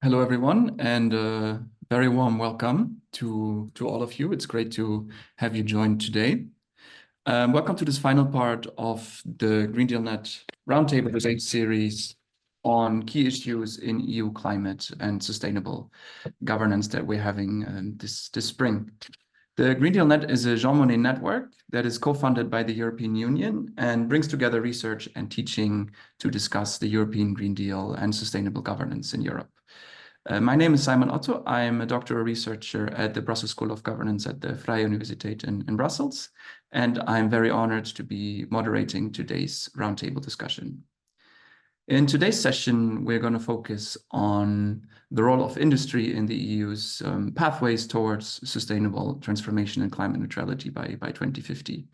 Hello, everyone, and very warm welcome to all of you. It's great to have you join today. Welcome to this final part of the GreenDeal-NET roundtable debate series on key issues in EU climate and sustainable governance that we're having this spring. The GreenDeal-NET is a Jean Monnet network that is co-funded by the European Union and brings together research and teaching to discuss the European Green Deal and sustainable governance in Europe. My name is Simon Otto. I'm a doctoral researcher at the Brussels School of Governance at the Vrije Universiteit in Brussels, and I'm very honored to be moderating today's roundtable discussion. In today's session, we're going to focus on the role of industry in the EU's pathways towards sustainable transformation and climate neutrality by 2050.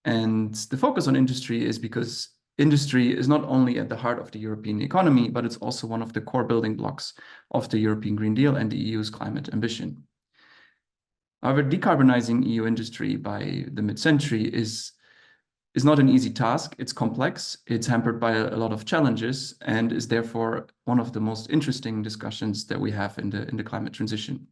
And the focus on industry is because industry is not only at the heart of the European economy, but it's also one of the core building blocks of the European Green Deal and the EU's climate ambition. However, decarbonizing EU industry by the mid-century is not an easy task. It's complex, it's hampered by a lot of challenges, and is therefore one of the most interesting discussions that we have in the climate transition.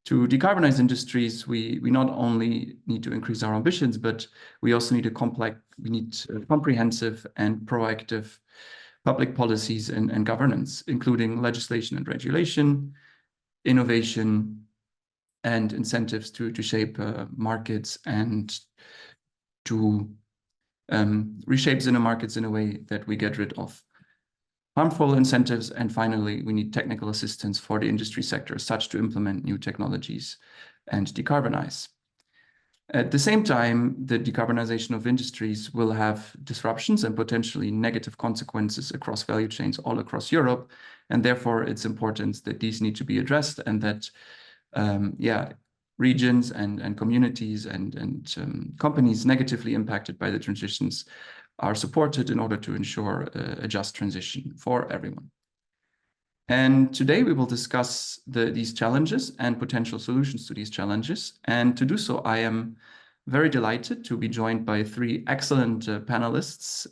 To decarbonize industries, we not only need to increase our ambitions, but we also need comprehensive and proactive public policies and governance, including legislation and regulation, innovation, and incentives to shape markets and to reshape the markets in a way that we get rid of harmful incentives. And finally, we need technical assistance for the industry sector, such to implement new technologies and decarbonize. At the same time, the decarbonization of industries will have disruptions and potentially negative consequences across value chains all across Europe. And therefore, it's important that these need to be addressed and that, regions and communities and companies negatively impacted by the transitions are supported in order to ensure a just transition for everyone. And today we will discuss these challenges and potential solutions to these challenges. And to do so, I am very delighted to be joined by three excellent panelists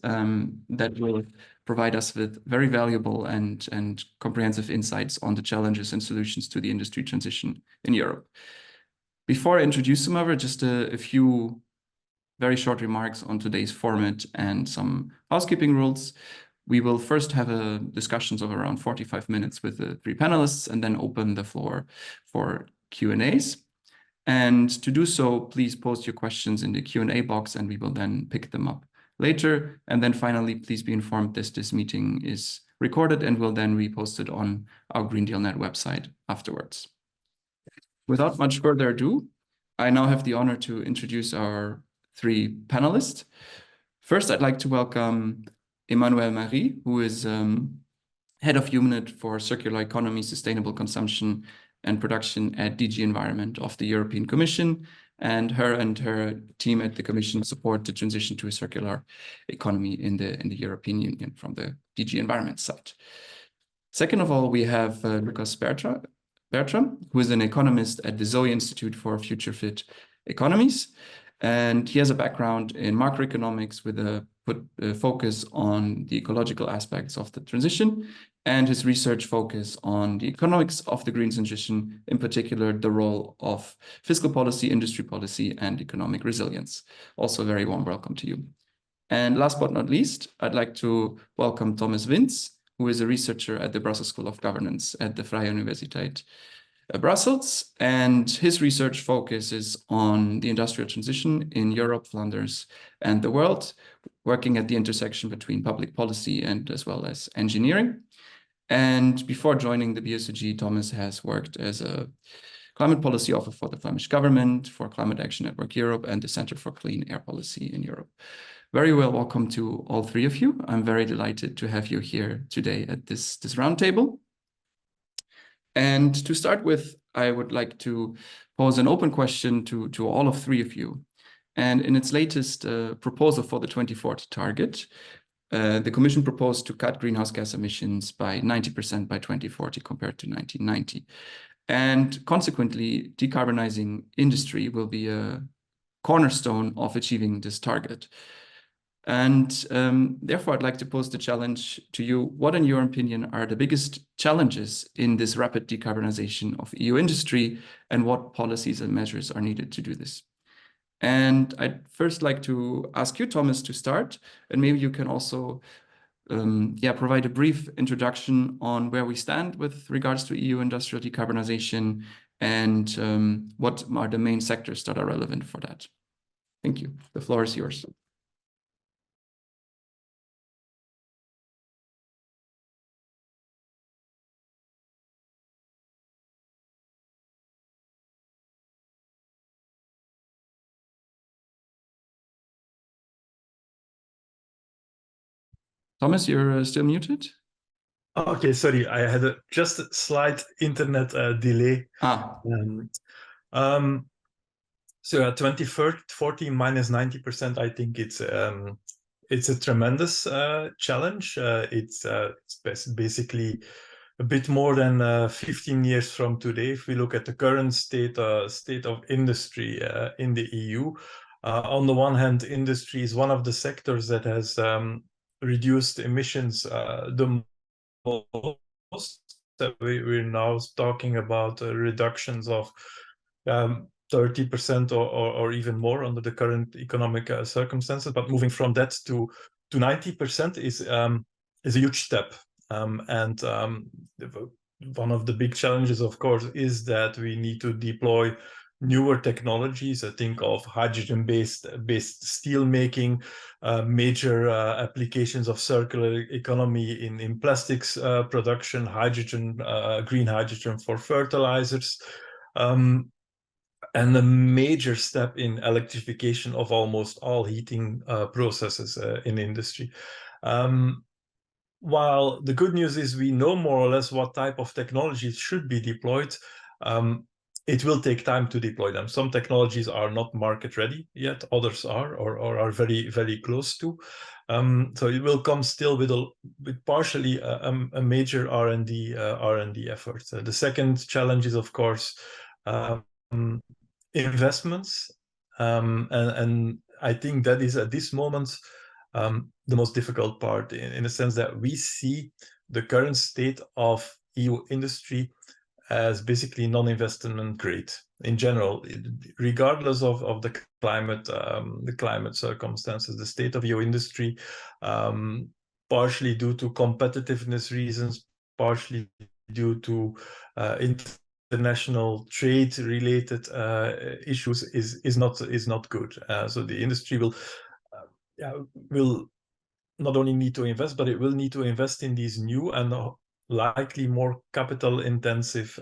that will provide us with very valuable and comprehensive insights on the challenges and solutions to the industry transition in Europe. Before I introduce them, however, just a few very short remarks on today's format and some housekeeping rules. We will first have discussions of around 45 minutes with the three panelists and then open the floor for Q&As. And to do so, please post your questions in the Q&A box and we will then pick them up later. And then finally, please be informed that this meeting is recorded and will then be posted on our GreenDeal-NET website afterwards. Without much further ado, I now have the honor to introduce our three panelists. First, I'd like to welcome Emmanuelle Maire, who is Head of Unit for Circular Economy, Sustainable Consumption and Production at DG Environment of the European Commission. And her team at the Commission support the transition to a circular economy in the European Union from the DG Environment side. Second of all, we have Lucas Bertram, who is an economist at the Zoe Institute for Future Fit Economies. And he has a background in macroeconomics with a focus on the ecological aspects of the transition, and his research focus on the economics of the green transition, in particular, the role of fiscal policy, industry policy, and economic resilience. Also, a very warm welcome to you. And last but not least, I'd like to welcome Tomas Wyns, who is a researcher at the Brussels School of Governance at the Vrije Universiteit Brussels, and his research focuses on the industrial transition in Europe, Flanders, and the world, working at the intersection between public policy and as well as engineering. And before joining the BSOG, Thomas has worked as a climate policy officer for the Flemish government, for Climate Action Network Europe, and the Center for Clean Air Policy in Europe. Very well welcome to all three of you. I'm very delighted to have you here today at this roundtable. And to start with, I would like to pose an open question to all of three of you. And in its latest proposal for the 2040 target, the Commission proposed to cut greenhouse gas emissions by 90% by 2040 compared to 1990. And consequently, decarbonizing industry will be a cornerstone of achieving this target. And therefore, I'd like to pose the challenge to you. What, in your opinion, are the biggest challenges in this rapid decarbonization of EU industry, and what policies and measures are needed to do this? And I'd first like to ask you, Thomas, to start, and maybe you can also provide a brief introduction on where we stand with regards to EU industrial decarbonization and what are the main sectors that are relevant for that. Thank you. The floor is yours. Thomas, you're still muted? Okay, sorry, I had just a slight internet delay. So at 2040 minus 90%, I think it's a tremendous challenge. It's basically a bit more than 15 years from today. If we look at the current state of industry in the EU, on the one hand, industry is one of the sectors that has reduced emissions the most. We're now talking about reductions of 30% or even more under the current economic circumstances. But moving from that to 90% is a huge step. One of the big challenges, of course, is that we need to deploy newer technologies. I think of hydrogen-based steel making, major applications of circular economy in plastics production, green hydrogen for fertilizers, and a major step in electrification of almost all heating processes in industry. While the good news is we know more or less what type of technologies should be deployed, it will take time to deploy them. Some technologies are not market ready yet, others are or are very, very close to. So it will come still with partially a major R&D effort. The second challenge is, of course, investments. And I think that is at this moment the most difficult part, in the sense that we see the current state of EU industry as basically non-investment grade in general, regardless of the climate circumstances. The state of EU industry, partially due to competitiveness reasons, partially due to international trade related issues, is not good. So the industry will not only need to invest, but it will need to invest in these new and likely more capital intensive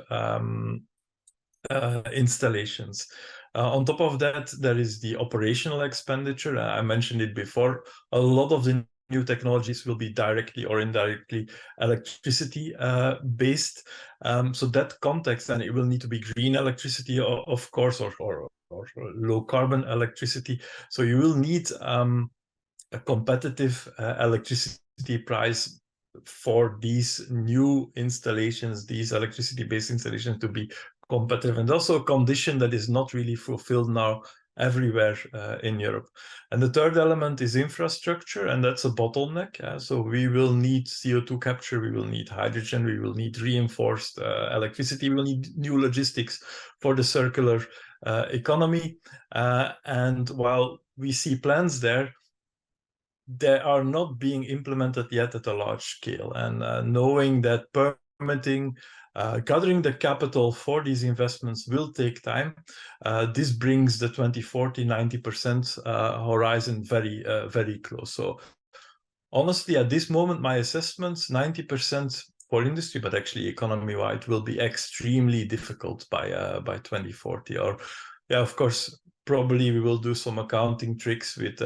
installations. On top of that, there is the operational expenditure. I mentioned it before. A lot of the new technologies will be directly or indirectly electricity based. So that context, and it will need to be green electricity, of course, or low carbon electricity. So you will need a competitive electricity price for these new installations, these electricity-based installations, to be competitive, and also a condition that is not really fulfilled now everywhere in Europe. And the third element is infrastructure, and that's a bottleneck. So we will need CO2 capture, we will need hydrogen, we will need reinforced electricity, we will need new logistics for the circular economy. And while we see plans there, they are not being implemented yet at a large scale. And knowing that permitting, gathering the capital for these investments will take time, this brings the 2040 90% horizon very, very close. So honestly, at this moment, my assessments, 90% for industry, but actually economy-wide, will be extremely difficult by 2040. Or, yeah, of course, probably we will do some accounting tricks with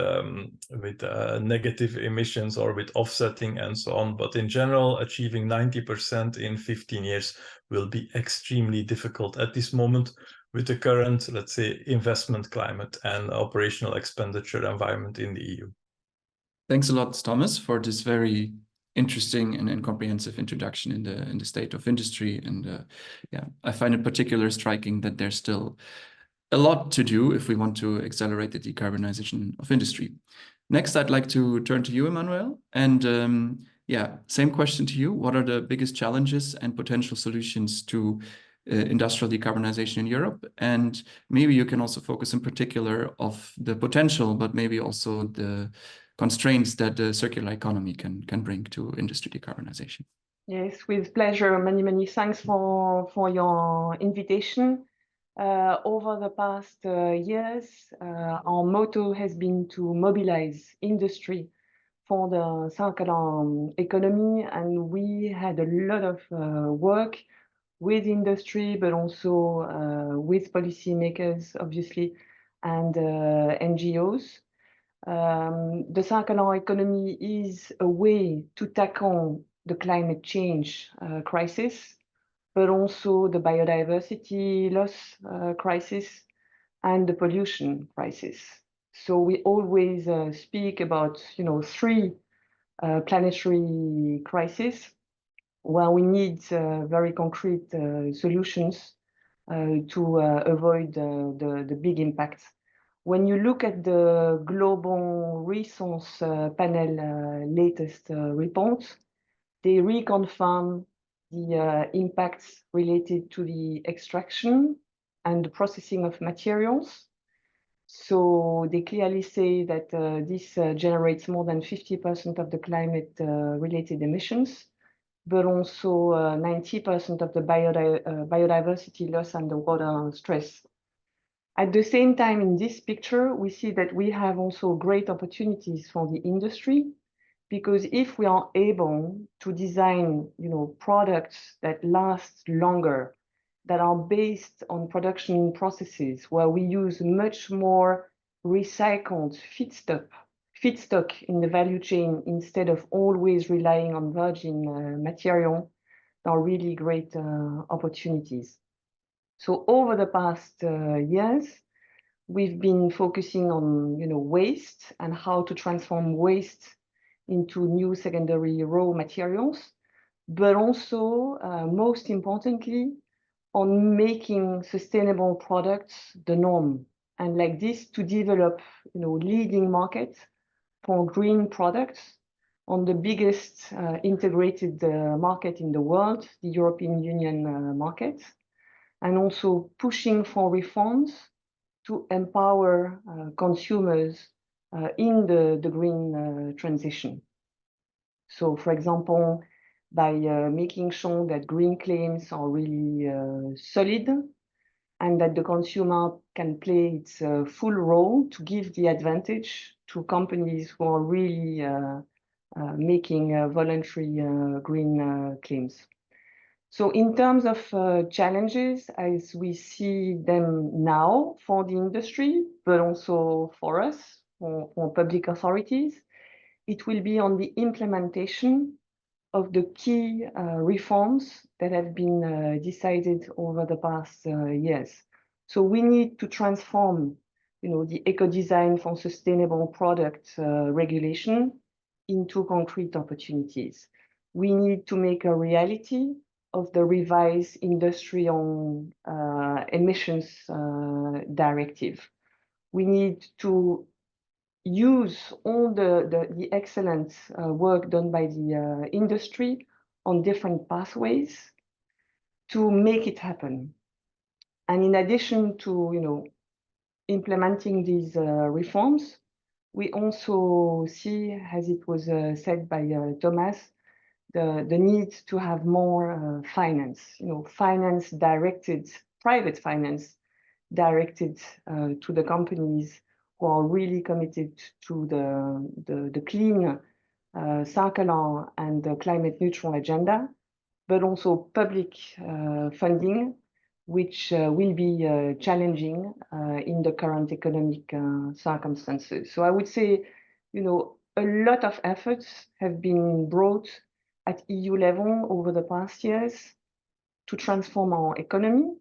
negative emissions or with offsetting and so on. But in general, achieving 90% in 15 years will be extremely difficult at this moment with the current, let's say, investment climate and operational expenditure environment in the EU. Thanks a lot, Thomas, for this very interesting and comprehensive introduction in the state of industry. And I find it particularly striking that there's still a lot to do if we want to accelerate the decarbonization of industry. Next, I'd like to turn to you, Emmanuelle. And yeah, same question to you. What are the biggest challenges and potential solutions to industrial decarbonization in Europe? And maybe you can also focus in particular of the potential, but maybe also the constraints that the circular economy can bring to industry decarbonization. Yes, with pleasure. Many thanks for your invitation. Over the past years, our motto has been to mobilize industry for the circular economy, and we had a lot of work with industry, but also with policymakers, obviously, and NGOs. The circular economy is a way to tackle the climate change crisis, but also the biodiversity loss crisis and the pollution crisis. So we always speak about, three planetary crises where we need very concrete solutions to avoid the big impacts. When you look at the Global Resource Panel latest report, they reconfirm the impacts related to the extraction and the processing of materials. So they clearly say that this generates more than 50% of the climate-related emissions, but also 90% of the biodiversity loss and the water stress. At the same time, in this picture, we see that we have also great opportunities for the industry, because if we are able to design, products that last longer, that are based on production processes where we use much more recycled feedstock in the value chain instead of always relying on virgin material, are really great opportunities. So over the past years, we've been focusing on, waste and how to transform waste into new secondary raw materials, but also, most importantly, on making sustainable products the norm, and like this to develop, leading markets for green products on the biggest integrated market in the world, the European Union market, and also pushing for reforms to empower consumers in the green transition. So, for example, by making sure that green claims are really solid and that the consumer can play its full role to give the advantage to companies who are really making voluntary green claims. So in terms of challenges, as we see them now for the industry, but also for us, for public authorities, it will be on the implementation of the key reforms that have been decided over the past years. So we need to transform, the eco-design for sustainable product regulation into concrete opportunities. We need to make a reality of the revised industrial emissions directive. We need to use all the excellent work done by the industry on different pathways to make it happen. And in addition to, implementing these reforms, we also see, as it was said by Thomas, the need to have more finance, finance directed, private finance directed to the companies who are really committed to the clean, circular and climate neutral agenda, but also public funding, which will be challenging in the current economic circumstances. So I would say, a lot of efforts have been brought at EU level over the past years to transform our economy,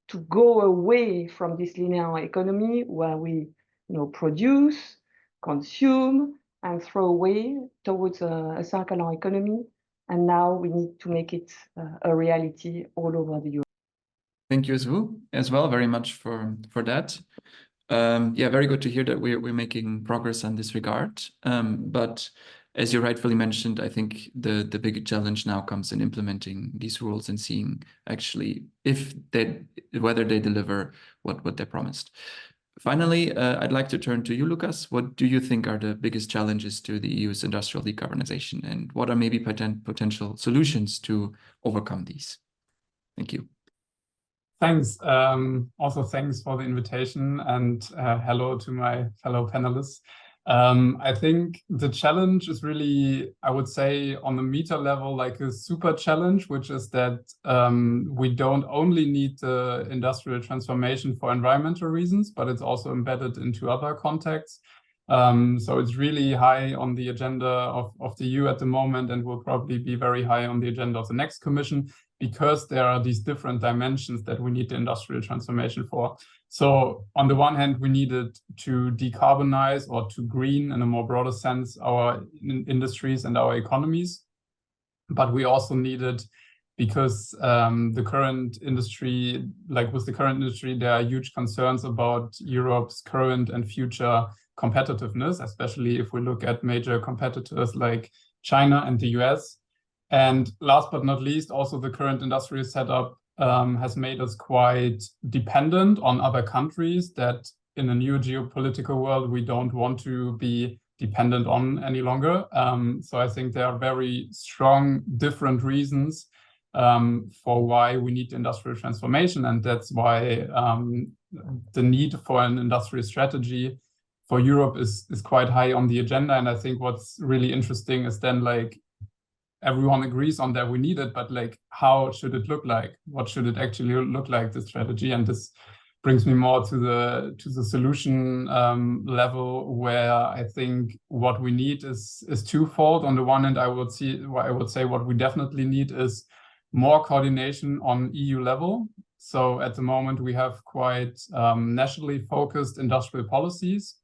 to go away from this linear economy where we, produce, consume, and throw away towards a circular economy. And now we need to make it a reality all over the Europe. Thank you as well very much for that. Yeah, very good to hear that we're making progress in this regard. But as you rightfully mentioned, I think the big challenge now comes in implementing these rules and seeing actually whether they deliver what they promised. Finally, I'd like to turn to you, Lucas. What do you think are the biggest challenges to the EU's industrial decarbonization, and what are maybe potential solutions to overcome these? Thank you. Thanks. Also, thanks for the invitation, and hello to my fellow panelists. I think the challenge is really, I would say, on the meta level, like a super challenge, which is that we don't only need the industrial transformation for environmental reasons, but it's also embedded into other contexts. So it's really high on the agenda of the EU at the moment, and will probably be very high on the agenda of the next Commission, because there are these different dimensions that we need the industrial transformation for. So on the one hand, we needed to decarbonize or to green, in a more broader sense, our industries and our economies. But we also needed, because the current industry, like with the current industry, there are huge concerns about Europe's current and future competitiveness, especially if we look at major competitors like China and the US. And last but not least, also the current industrial setup has made us quite dependent on other countries that in a new geopolitical world, we don't want to be dependent on any longer. So I think there are very strong different reasons for why we need industrial transformation. And that's why the need for an industrial strategy for Europe is quite high on the agenda. And I think what's really interesting is then, like, everyone agrees on that we need it, but like, how should it look like? What should it actually look like, the strategy? And this brings me more to the solution level, where I think what we need is twofold. On the one hand, I would say what we definitely need is more coordination on EU level. So at the moment, we have quite nationally focused industrial policies.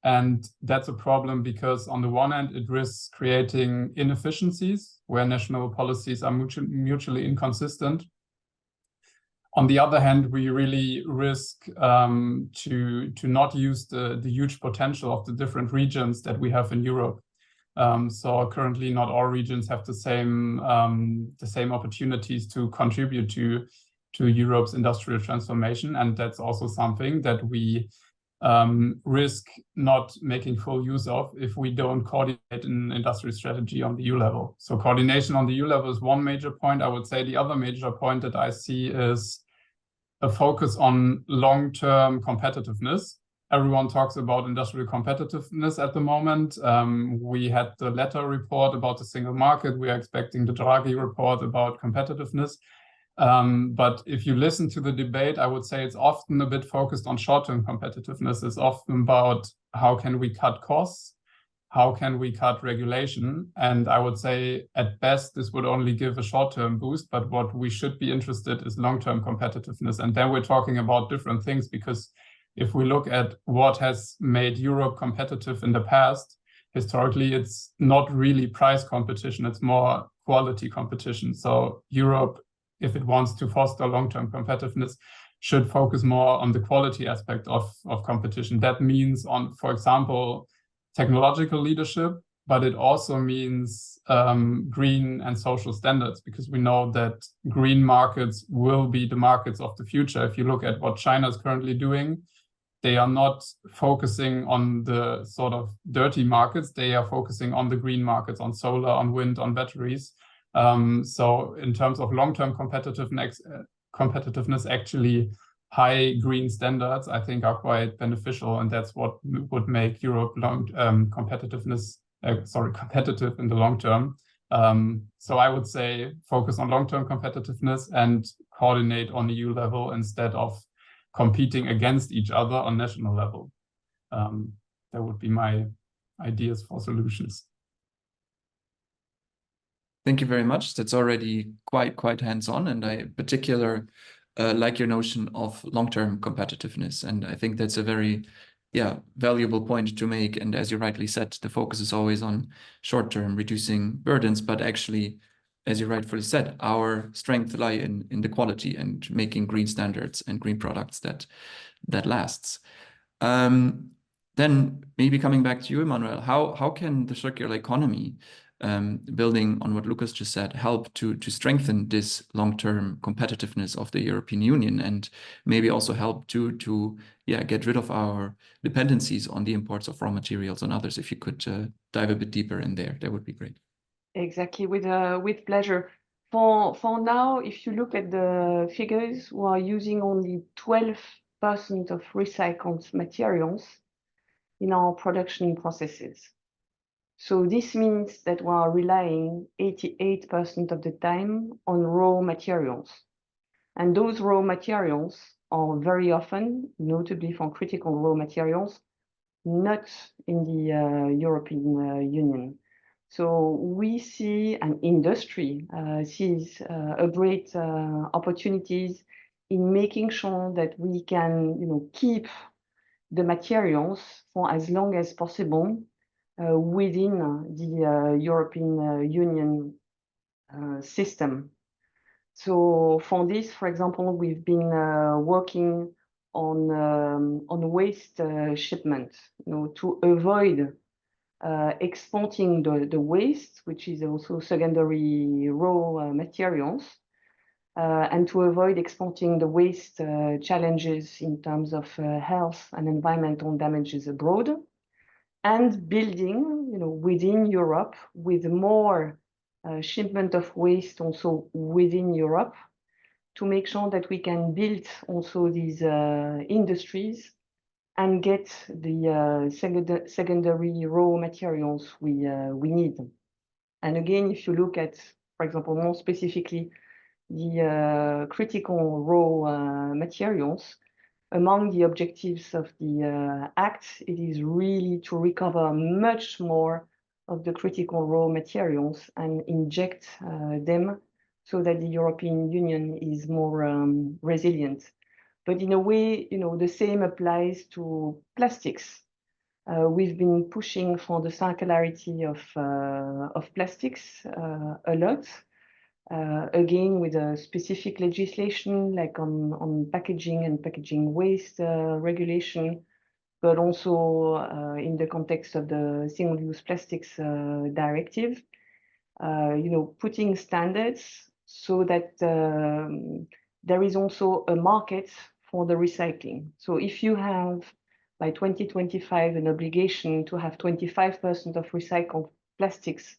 And that's a problem, because on the one hand, it risks creating inefficiencies where national policies are mutually inconsistent. On the other hand, we really risk to not use the huge potential of the different regions that we have in Europe. So currently, not all regions have the same opportunities to contribute to Europe's industrial transformation, and that's also something that we risk not making full use of if we don't coordinate an industrial strategy on the EU level. So coordination on the EU level is one major point. I would say the other major point that I see is a focus on long-term competitiveness. Everyone talks about industrial competitiveness at the moment. We had the Letter report about the single market. We are expecting the Draghi report about competitiveness. But if you listen to the debate, I would say it's often a bit focused on short-term competitiveness. It's often about how can we cut costs, how can we cut regulation. And I would say at best, this would only give a short-term boost, but what we should be interested in is long-term competitiveness. And then we're talking about different things, because if we look at what has made Europe competitive in the past, historically, it's not really price competition, it's more quality competition. So Europe, if it wants to foster long-term competitiveness, should focus more on the quality aspect of competition. That means on, for example, technological leadership, but it also means green and social standards, because we know that green markets will be the markets of the future. If you look at what China is currently doing, they are not focusing on the sort of dirty markets. They are focusing on the green markets, on solar, on wind, on batteries. So in terms of long-term competitiveness, actually high green standards, I think, are quite beneficial, and that's what would make Europe competitive in the long term. So I would say focus on long-term competitiveness and coordinate on EU level instead of competing against each other on national level. That would be my ideas for solutions. Thank you very much. That's already quite hands-on, and I particularly like your notion of long-term competitiveness. And I think that's a very valuable point to make. And as you rightly said, the focus is always on short-term reducing burdens, but actually, as you rightfully said, our strength lie in the quality and making green standards and green products that lasts. Then maybe coming back to you, Emmanuelle, how can the circular economy, building on what Lucas just said, help to strengthen this long-term competitiveness of the European Union, and maybe also help to get rid of our dependencies on the imports of raw materials and others? If you could dive a bit deeper in there, that would be great. Exactly, with pleasure. For now, if you look at the figures, we are using only 12% of recycled materials in our production processes. So this means that we are relying 88% of the time on raw materials. And those raw materials are very often, notably for critical raw materials, not in the European Union. So we see an industry sees a great opportunities in making sure that we can, keep the materials for as long as possible within the European Union system. So for this, for example, we've been working on waste shipment, to avoid exporting the waste, which is also secondary raw materials, and to avoid exporting the waste challenges in terms of health and environmental damages abroad, and building, within Europe with more shipment of waste also within Europe, to make sure that we can build also these industries and get the secondary raw materials we need. And again, if you look at, for example, more specifically, the critical raw materials, among the objectives of the Act, it is really to recover much more of the critical raw materials and inject them so that the European Union is more resilient. But in a way, the same applies to plastics. We've been pushing for the circularity of plastics a lot. Again, with a specific legislation like on packaging and packaging waste regulation, but also in the context of the single-use plastics directive, putting standards so that there is also a market for the recycling. So if you have, by 2025, an obligation to have 25% of recycled plastics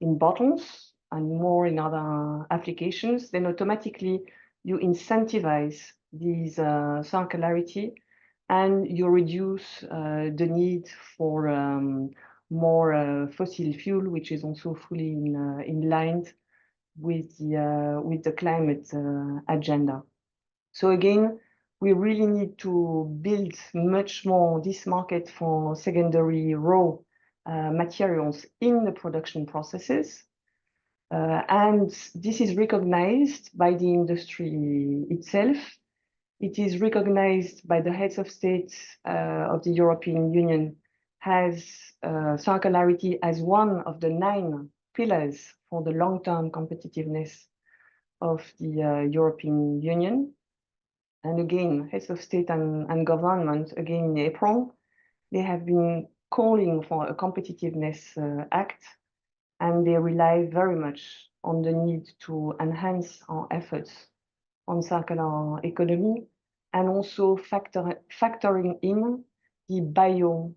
in bottles and more in other applications, then automatically you incentivize these circularity, and you reduce the need for more fossil fuel, which is also fully in line with the climate agenda. So again, we really need to build much more this market for secondary raw materials in the production processes. And this is recognized by the industry itself. It is recognized by the heads of state of the European Union as circularity as one of the 9 pillars for the long-term competitiveness of the European Union. And again, heads of state and government, again in April, they have been calling for a Competitiveness Act, and they rely very much on the need to enhance our efforts on circular economy, and also factoring in the bio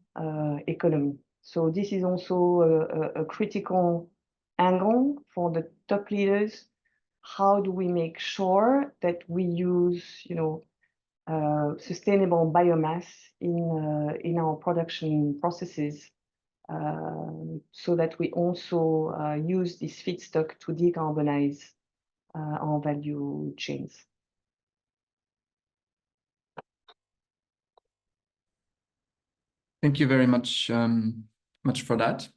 economy. So this is also a critical angle for the top leaders. How do we make sure that we use, sustainable biomass in our production processes, so that we also use this feedstock to decarbonize our value chains. Thank you very much for that.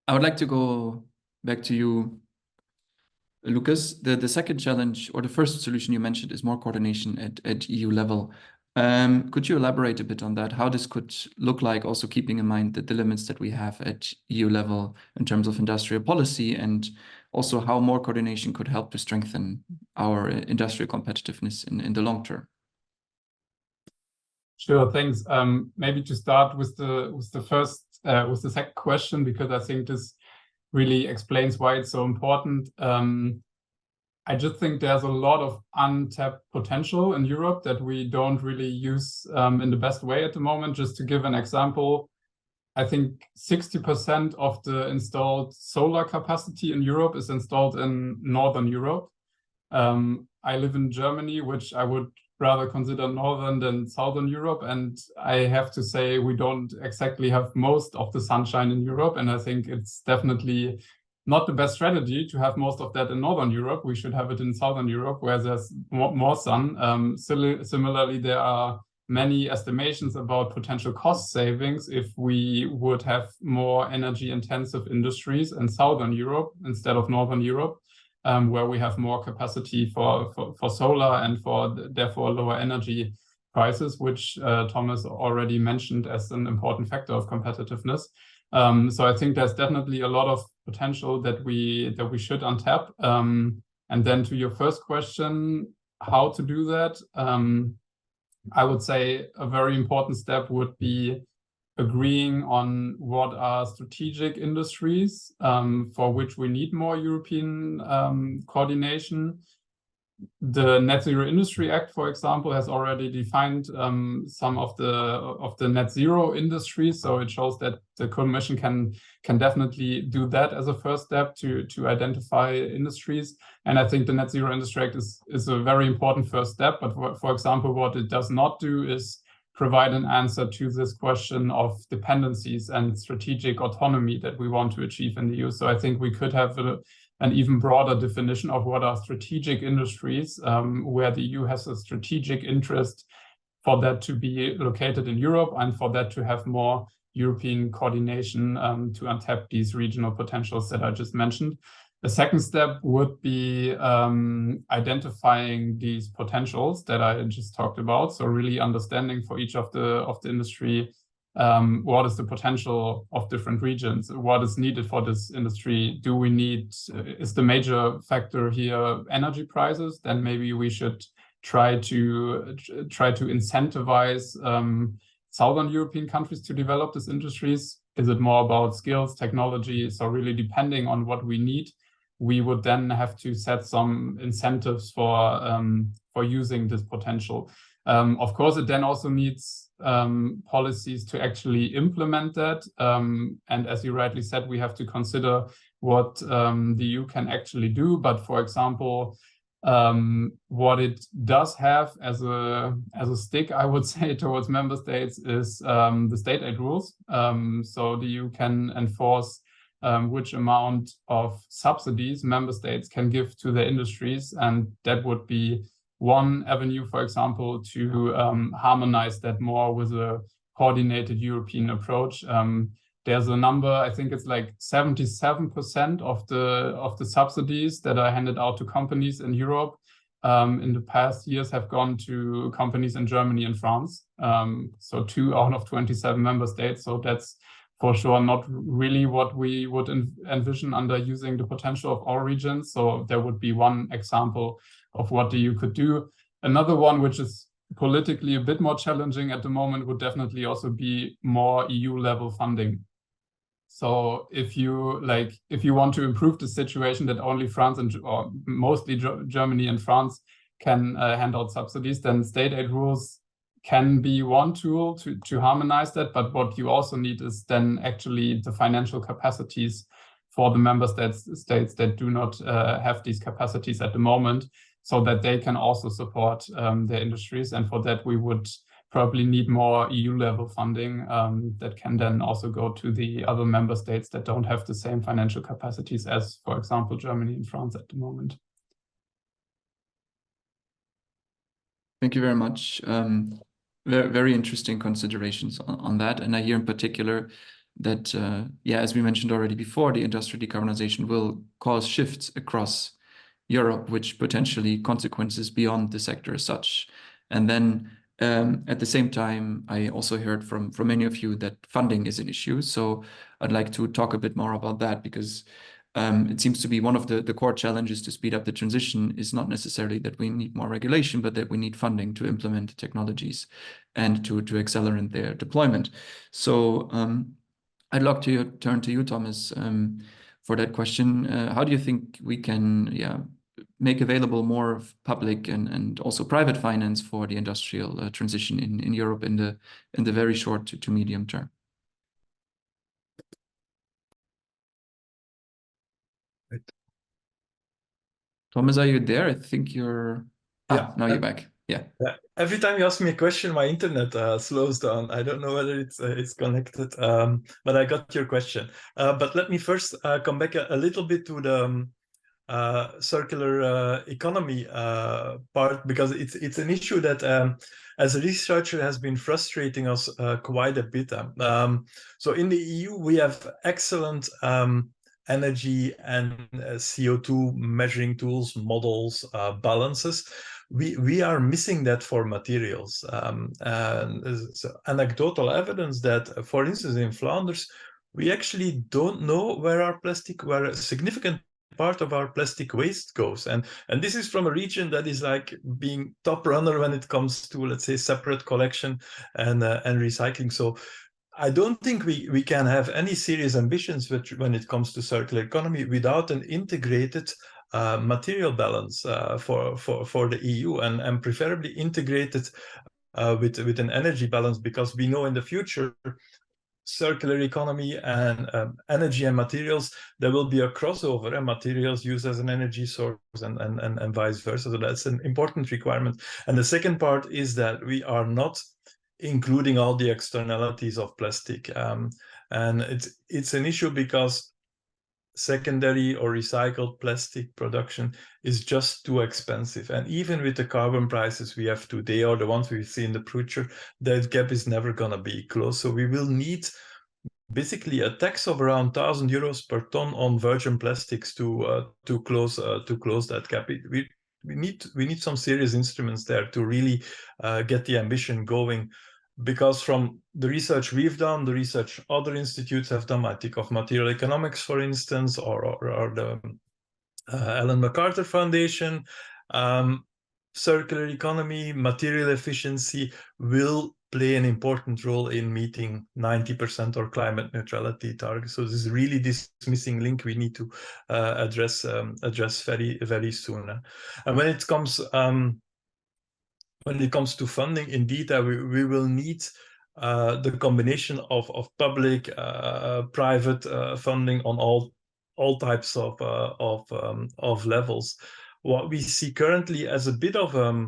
I would like to go back to you, Lucas. The second challenge, or the first solution you mentioned, is more coordination at EU level. Could you elaborate a bit on that, how this could look like, also keeping in mind the limits that we have at EU level in terms of industrial policy, and also how more coordination could help to strengthen our industrial competitiveness in the long term. Sure, thanks. Maybe to start with the second question, because I think this really explains why it's so important. I just think there's a lot of untapped potential in Europe that we don't really use in the best way at the moment. Just to give an example, I think 60% of the installed solar capacity in Europe is installed in Northern Europe. I live in Germany, which I would rather consider Northern than Southern Europe. And I have to say, we don't exactly have most of the sunshine in Europe. And I think it's definitely not the best strategy to have most of that in Northern Europe. We should have it in Southern Europe, where there's more sun. Similarly, there are many estimations about potential cost savings if we would have more energy-intensive industries in Southern Europe instead of Northern Europe, where we have more capacity for solar and therefore lower energy prices, which Thomas already mentioned as an important factor of competitiveness. So I think there's definitely a lot of potential that we should untap. And then to your first question, how to do that? I would say a very important step would be agreeing on what are strategic industries for which we need more European coordination. The Net Zero Industry Act, for example, has already defined some of the net zero industries. So it shows that the Commission can definitely do that as a first step to identify industries. And I think the Net Zero Industry Act is a very important first step. But for example, what it does not do is provide an answer to this question of dependencies and strategic autonomy that we want to achieve in the EU. So I think we could have an even broader definition of what are strategic industries, where the EU has a strategic interest for that to be located in Europe and for that to have more European coordination to untap these regional potentials that I just mentioned. The second step would be identifying these potentials that I just talked about. So really understanding for each of the industry, what is the potential of different regions? What is needed for this industry? Do we need, is the major factor here energy prices? Then maybe we should try to incentivize Southern European countries to develop these industries. Is it more about skills, technology? So really depending on what we need, we would then have to set some incentives for using this potential. Of course, it then also needs policies to actually implement that. And as you rightly said, we have to consider what the EU can actually do. But for example, what it does have as a stick, I would say, towards member states is the state aid rules. So the EU can enforce which amount of subsidies member states can give to their industries. And that would be one avenue, for example, to harmonize that more with a coordinated European approach. There's a number, I think it's like 77% of the subsidies that are handed out to companies in Europe in the past years have gone to companies in Germany and France. So 2 out of 27 member states. So that's for sure not really what we would envision under using the potential of all regions. So there would be one example of what the EU could do. Another one, which is politically a bit more challenging at the moment, would definitely also be more EU level funding. So if you want to improve the situation that only France or mostly Germany and France can hand out subsidies, then state aid rules can be one tool to harmonize that. But what you also need is then actually the financial capacities for the member states that do not have these capacities at the moment, so that they can also support their industries. And for that, we would probably need more EU-level funding that can then also go to the other member states that don't have the same financial capacities as, for example, Germany and France at the moment. Thank you very much. Very interesting considerations on that. And I hear in particular that, as we mentioned already before, the industrial decarbonization will cause shifts across Europe, which potentially consequences beyond the sector as such. And then at the same time, I also heard from many of you that funding is an issue. So I'd like to talk a bit more about that, because it seems to be one of the core challenges to speed up the transition is not necessarily that we need more regulation, but that we need funding to implement the technologies and to accelerate their deployment. So I'd like to turn to you, Thomas, for that question. How do you think we can make available more of public and also private finance for the industrial transition in Europe in the very short to medium term? Right. Thomas, are you there? I think you're... now you're back. Yeah. Every time you ask me a question, my internet slows down. I don't know whether it's connected, but I got your question. But let me first come back a little bit to the circular economy part, because it's an issue that as a researcher has been frustrating us quite a bit. So in the EU, we have excellent energy and CO2 measuring tools, models, balances. We are missing that for materials. And there's anecdotal evidence that, for instance, in Flanders, we actually don't know where a significant part of our plastic waste goes. And this is from a region that is like being top runner when it comes to, let's say, separate collection and recycling. So I don't think we can have any serious ambitions when it comes to circular economy without an integrated material balance for the EU, and preferably integrated with an energy balance, because we know in the future circular economy and energy and materials, there will be a crossover, and materials used as an energy source and vice versa. So that's an important requirement. And the second part is that we are not including all the externalities of plastic. And it's an issue because secondary or recycled plastic production is just too expensive. And even with the carbon prices we have today, or the ones we see in the future, that gap is never going to be closed. So we will need basically a tax of around 1,000 euros per ton on virgin plastics to close that gap. We need some serious instruments there to really get the ambition going. Because from the research we've done, the research other institutes have done, I think of material economics, for instance, or the Ellen MacArthur Foundation, circular economy, material efficiency will play an important role in meeting 90% or climate neutrality targets. So this is really this missing link we need to address very, very soon. And when it comes to funding, indeed, we will need the combination of public, private funding on all types of levels. What we see currently as a bit of a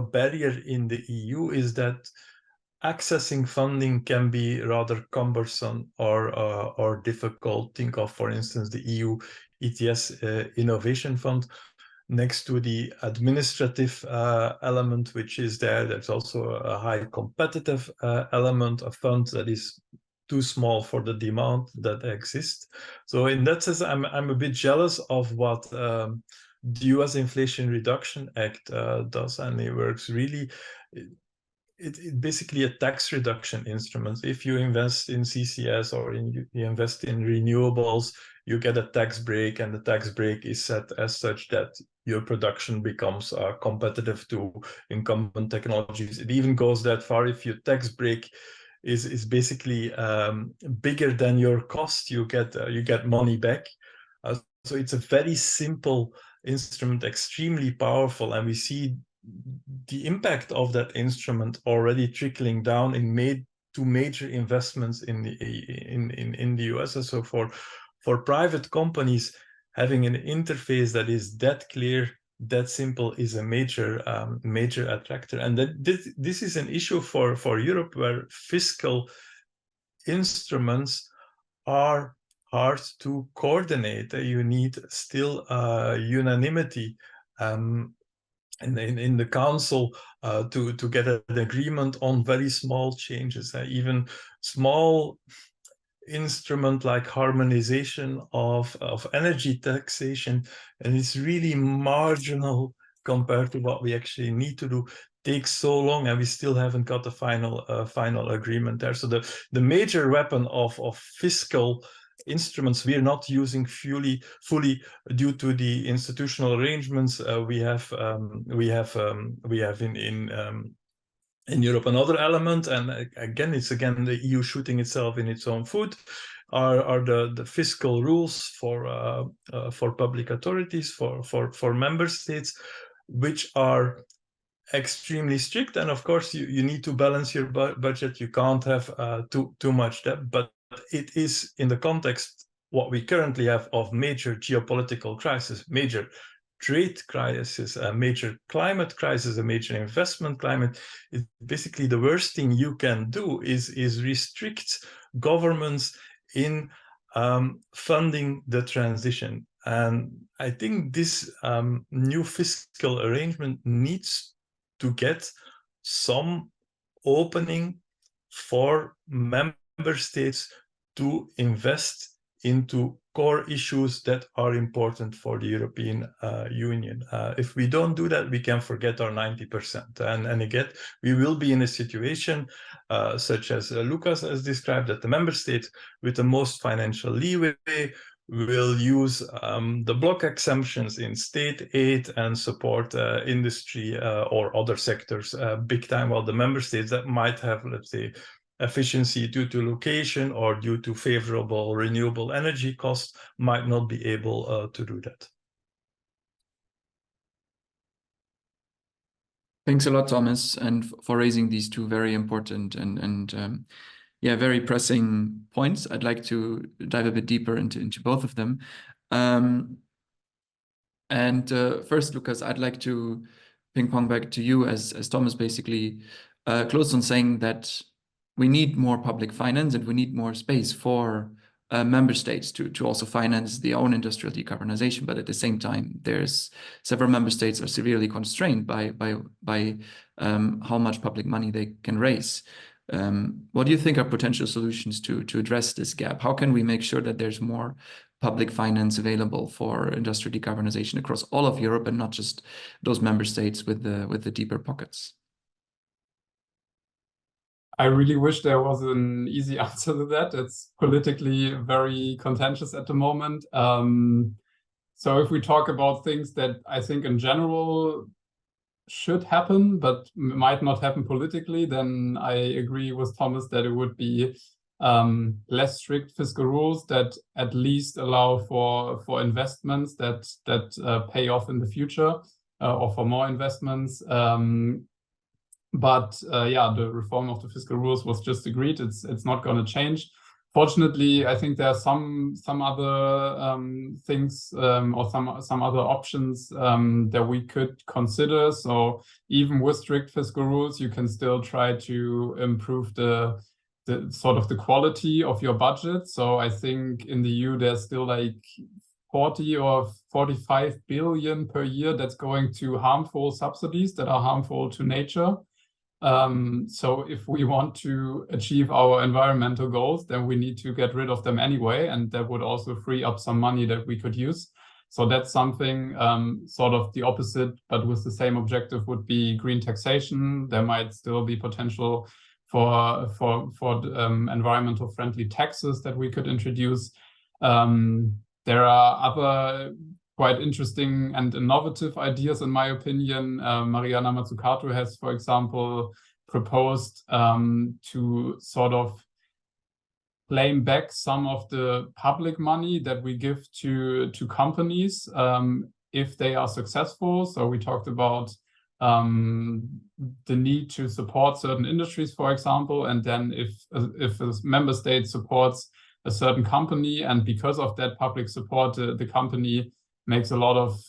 barrier in the EU is that accessing funding can be rather cumbersome or difficult. Think of, for instance, the EU ETS Innovation Fund. Next to the administrative element, which is there's also a high competitive element, a fund that is too small for the demand that exists. So in that sense, I'm a bit jealous of what the US Inflation Reduction Act does, and it works really. It's basically a tax reduction instrument. If you invest in CCS or you invest in renewables, you get a tax break, and the tax break is set as such that your production becomes competitive to incumbent technologies. It even goes that far. If your tax break is basically bigger than your cost, you get money back. So it's a very simple instrument, extremely powerful, and we see the impact of that instrument already trickling down to major investments in the US. And so for private companies, having an interface that is that clear, that simple, is a major attractor. And this is an issue for Europe, where fiscal instruments are hard to coordinate. You need still unanimity in the council to get an agreement on very small changes. Even small instrument like harmonization of energy taxation, and it's really marginal compared to what we actually need to do, takes so long, and we still haven't got the final agreement there. So the major weapon of fiscal instruments we're not using fully due to the institutional arrangements we have in Europe. Another element, and again, it's the EU shooting itself in its own foot, are the fiscal rules for public authorities, for member states, which are extremely strict. And of course, you need to balance your budget. You can't have too much debt, but it is in the context what we currently have of major geopolitical crisis, major trade crisis, a major climate crisis, a major investment climate. It's basically the worst thing you can do is restrict governments in funding the transition. And I think this new fiscal arrangement needs to get some opening for member states to invest into core issues that are important for the European Union. If we don't do that, we can forget our 90%. And again, we will be in a situation such as Lucas has described, that the member state with the most financial leeway will use the block exemptions in state aid and support industry or other sectors big time, while the member states that might have, let's say, efficiency due to location or due to favorable renewable energy costs might not be able to do that. Thanks a lot, Thomas, and for raising these two very important and very pressing points. I'd like to dive a bit deeper into both of them. First, Lucas, I'd like to ping pong back to you as Thomas basically closed on saying that we need more public finance and we need more space for member states to also finance their own industrial decarbonization. But at the same time, there's several member states are severely constrained by how much public money they can raise. What do you think are potential solutions to address this gap? How can we make sure that there's more public finance available for industrial decarbonization across all of Europe and not just those member states with the deeper pockets? I really wish there was an easy answer to that. It's politically very contentious at the moment. So if we talk about things that I think in general should happen, but might not happen politically, then I agree with Thomas that it would be less strict fiscal rules that at least allow for investments that pay off in the future, or for more investments. But the reform of the fiscal rules was just agreed. It's not going to change. Fortunately, I think there are some other things or some other options that we could consider. So even with strict fiscal rules, you can still try to improve the sort of the quality of your budget. So I think in the EU there's still like 40 or 45 billion per year that's going to harmful subsidies that are harmful to nature. So if we want to achieve our environmental goals, then we need to get rid of them anyway, and that would also free up some money that we could use. So that's something sort of the opposite, but with the same objective would be green taxation. There might still be potential for environmental friendly taxes that we could introduce. There are other quite interesting and innovative ideas, in my opinion. Mariana Mazzucato has, for example, proposed to sort of claim back some of the public money that we give to companies if they are successful. So we talked about the need to support certain industries, for example, and then if a member state supports a certain company, and because of that public support, the company makes a lot of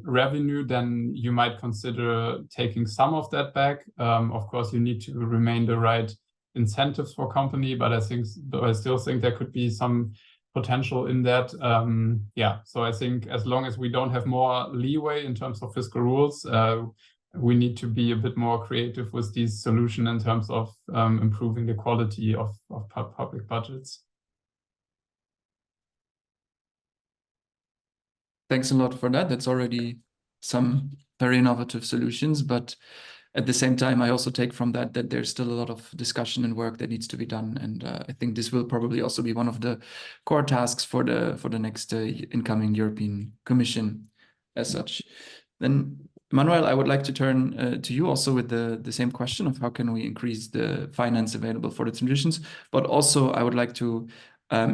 revenue, then you might consider taking some of that back. Of course, you need to remain the right incentives for company, but I still think there could be some potential in that. So I think as long as we don't have more leeway in terms of fiscal rules, we need to be a bit more creative with these solutions in terms of improving the quality of public budgets. Thanks a lot for that. That's already some very innovative solutions, but at the same time, I also take from that there's still a lot of discussion and work that needs to be done, and I think this will probably also be one of the core tasks for the next incoming European Commission, as such. Then, Emmanuelle, I would like to turn to you also with the same question of how can we increase the finance available for the transitions, but also I would like to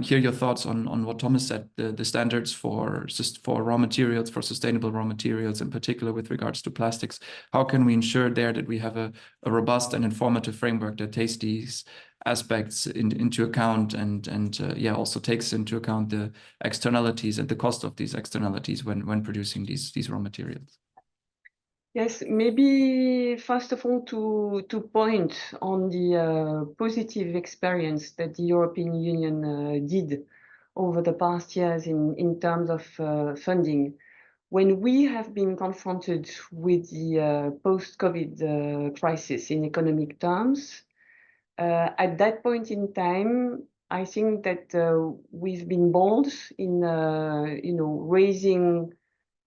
hear your thoughts on what Thomas said, the standards for raw materials, for sustainable raw materials, in particular with regards to plastics. How can we ensure there that we have a robust and informative framework that takes these aspects into account and yeah, also takes into account the externalities and the cost of these externalities when producing these raw materials? Yes, maybe first of all to point on the positive experience that the European Union did over the past years in terms of funding. When we have been confronted with the post-COVID crisis in economic terms, at that point in time, I think that we've been bold in raising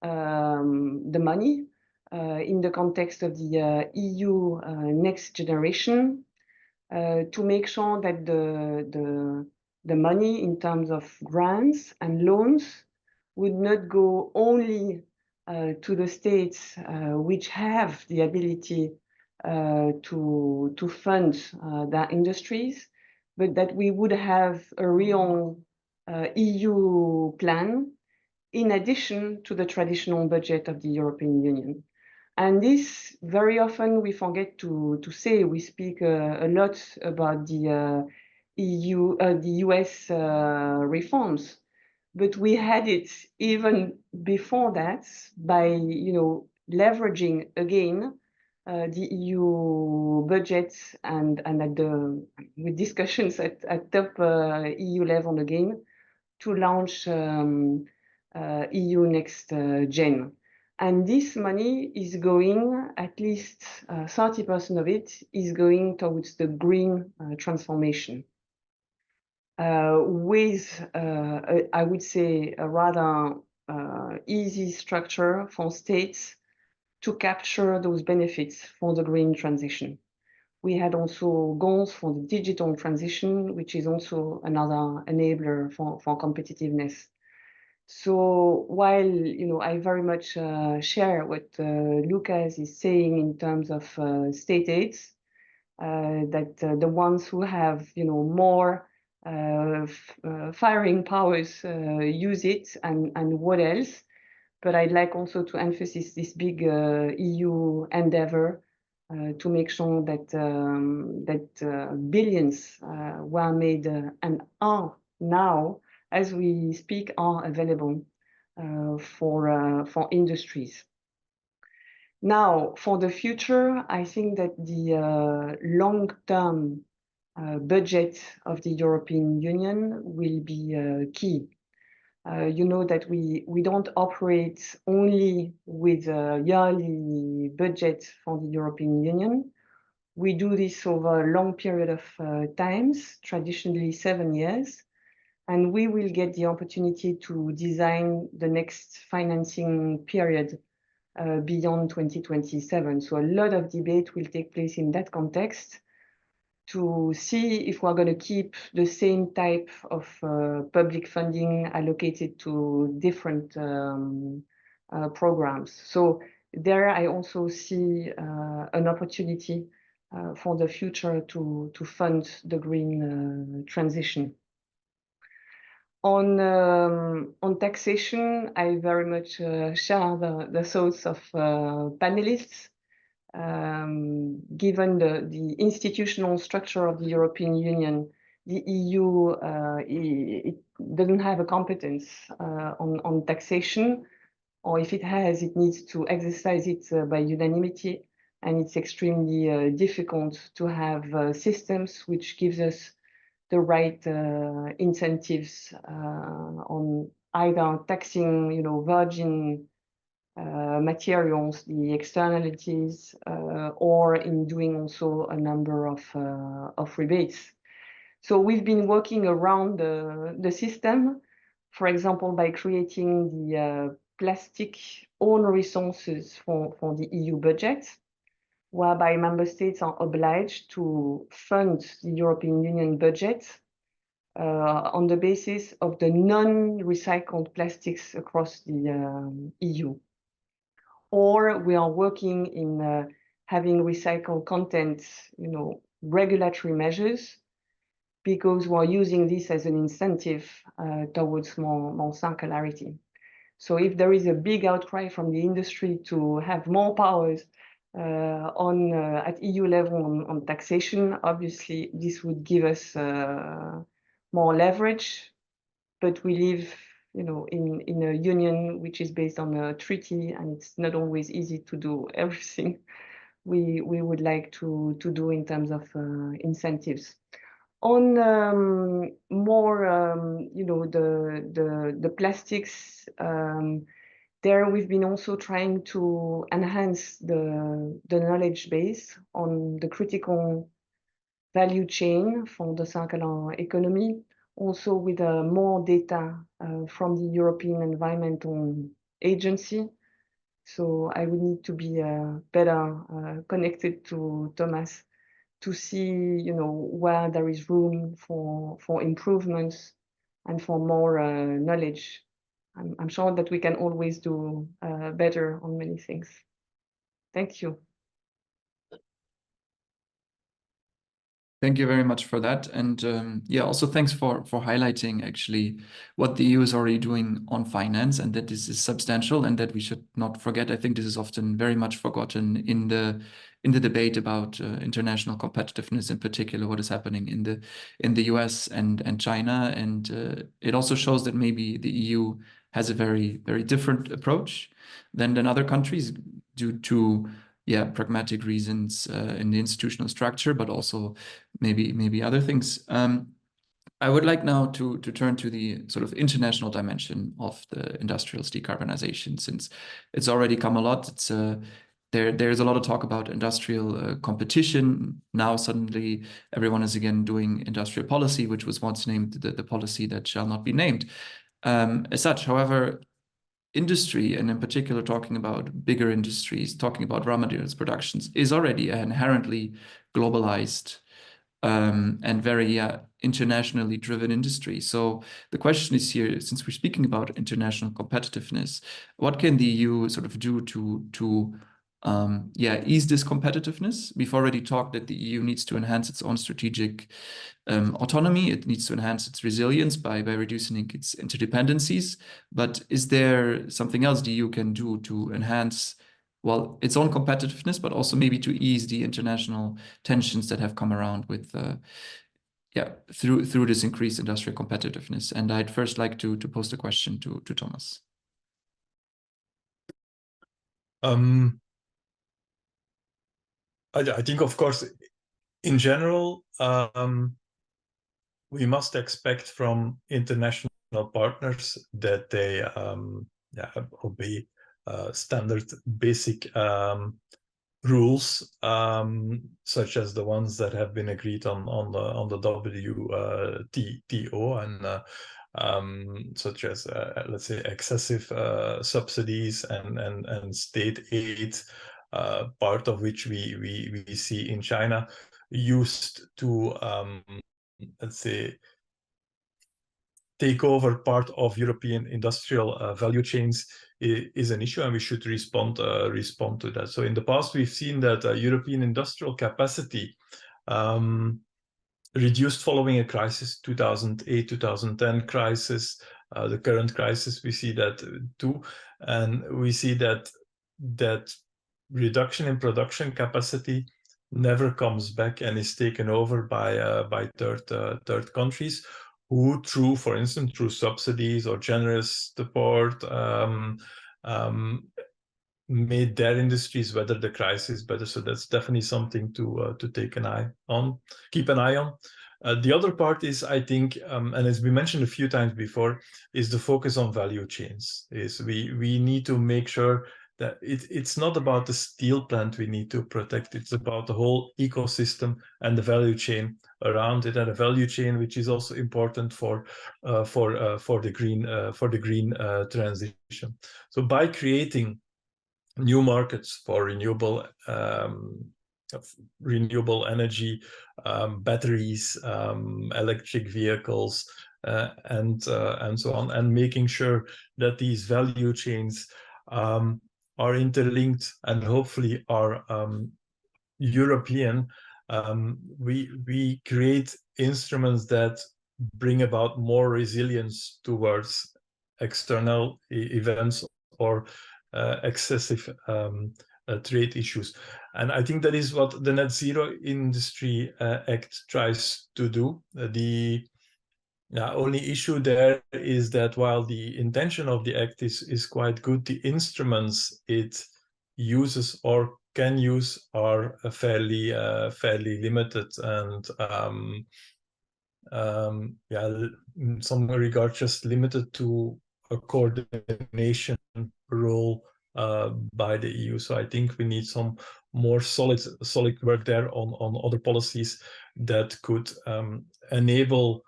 the money in the context of the EU next generation to make sure that the money in terms of grants and loans would not go only to the states which have the ability to fund their industries, but that we would have a real EU plan in addition to the traditional budget of the European Union. And this, very often we forget to say. We speak a lot about the the US reforms, but we had it even before that by leveraging again the EU budget and with discussions at top EU level again to launch EU Next Gen. And this money is going, at least 30% of it is going towards the green transformation. With, I would say, a rather easy structure for states to capture those benefits for the green transition. We had also goals for the digital transition, which is also another enabler for competitiveness. So while I very much share what Lucas is saying in terms of state aids, that the ones who have more firing powers use it, and what else? But I'd like also to emphasize this big EU endeavor to make sure that billions were made and are now, as we speak, are available for industries. Now, for the future, I think that the long-term budget of the European Union will be key. You know that we don't operate only with a yearly budget for the European Union. We do this over a long period of times, traditionally 7 years, and we will get the opportunity to design the next financing period beyond 2027. So a lot of debate will take place in that context to see if we're going to keep the same type of public funding allocated to different programs. So there I also see an opportunity for the future to fund the green transition. On taxation, I very much share the thoughts of panelists. Given the institutional structure of the European Union, the EU it doesn't have a competence on taxation, or if it has, it needs to exercise it by unanimity, and it's extremely difficult to have systems which gives us the right incentives on either taxing, virgin materials, the externalities, or in doing also a number of rebates. So we've been working around the system, for example, by creating the plastic own resources for the EU budget, whereby member states are obliged to fund the European Union budget on the basis of the non-recycled plastics across the EU. Or we are working in having recycled content, regulatory measures, because we're using this as an incentive towards more circularity. So if there is a big outcry from the industry to have more powers at EU level on taxation, obviously this would give us more leverage, but we live in a union which is based on a treaty, and it's not always easy to do everything we would like to do in terms of incentives. On more, the plastics, there we've been also trying to enhance the knowledge base on the critical value chain for the circular economy, also with more data from the European Environmental Agency. So I would need to be better connected to Thomas to see, where there is room for improvements and for more knowledge. I'm sure that we can always do better on many things. Thank you. Thank you very much for that. And yeah, also thanks for highlighting actually what the EU is already doing on finance, and that this is substantial and that we should not forget. I think this is often very much forgotten in the debate about international competitiveness, in particular what is happening in the US and China. And it also shows that maybe the EU has a very, very different approach than other countries due to pragmatic reasons in the institutional structure, but also maybe other things. I would like now to turn to the sort of international dimension of the industrial decarbonization, since it's already come a lot. It's there's a lot of talk about industrial competition. Now suddenly everyone is again doing industrial policy, which was once named the policy that shall not be named as such. However, industry, and in particular talking about bigger industries, talking about raw materials productions, is already an inherently globalized and very internationally driven industry. So the question is here, since we're speaking about international competitiveness, what can the EU sort of do to ease this competitiveness? We've already talked that the EU needs to enhance its own strategic autonomy. It needs to enhance its resilience by reducing its interdependencies. But is there something else the EU can do to enhance, well, its own competitiveness, but also maybe to ease the international tensions that have come around with through this increased industrial competitiveness? And I'd first like to pose the question to Thomas. I think, of course, in general, we must expect from international partners that they obey standard basic rules, such as the ones that have been agreed on the WTO, and such as let's say excessive subsidies and state aid, part of which we see in China, used to let's say take over part of European industrial value chains is an issue, and we should respond to that. So in the past, we've seen that European industrial capacity reduced following a crisis, 2008, 2010 crisis, the current crisis, we see that too. And we see that reduction in production capacity never comes back and is taken over by third countries, who for instance, through subsidies or generous support, made their industries weather the crisis better. So that's definitely something to keep an eye on. The other part is, I think, and as we mentioned a few times before, is the focus on value chains. Is we need to make sure that it's not about the steel plant we need to protect. It's about the whole ecosystem and the value chain around it, and a value chain which is also important for the green transition. So by creating new markets for renewable renewable energy, batteries, electric vehicles, and so on, and making sure that these value chains are interlinked and hopefully are European. We create instruments that bring about more resilience towards external events or excessive trade issues. And I think that is what the Net Zero Industry Act tries to do. The only issue there is that while the intention of the act is quite good, the instruments it uses or can use are fairly limited, and in some regard just limited to a coordination role by the EU. So I think we need some more solid work there on other policies that could enable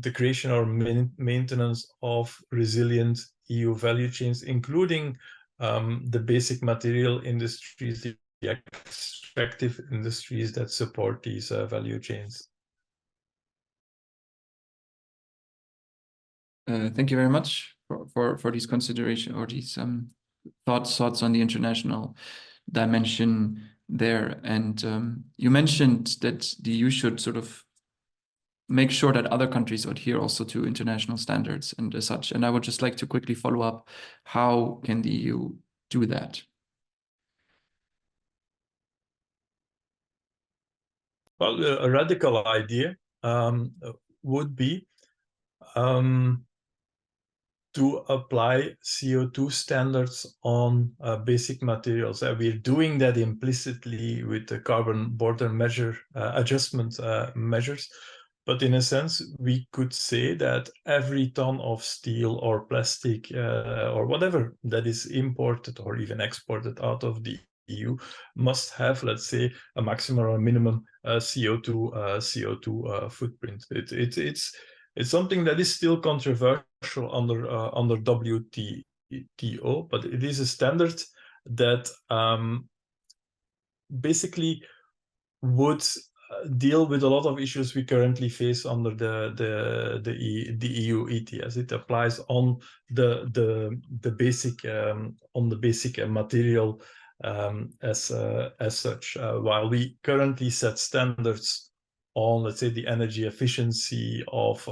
the creation or maintenance of resilient EU value chains, including the basic material industries, the extractive industries that support these value chains. Thank you very much for these considerations or these thoughts on the international dimension there. And you mentioned that the EU should sort of make sure that other countries adhere also to international standards and as such. And I would just like to quickly follow up, how can the EU do that? Well, a radical idea would be to apply CO2 standards on basic materials. We're doing that implicitly with the carbon border measure adjustment measures. But in a sense, we could say that every ton of steel or plastic or whatever that is imported or even exported out of the EU must have, let's say, a maximum or a minimum CO2 footprint. It's something that is still controversial under WTO, but it is a standard that basically would deal with a lot of issues we currently face under the EU ETS. It applies on the basic material as such. While we currently set standards on, let's say, the energy efficiency of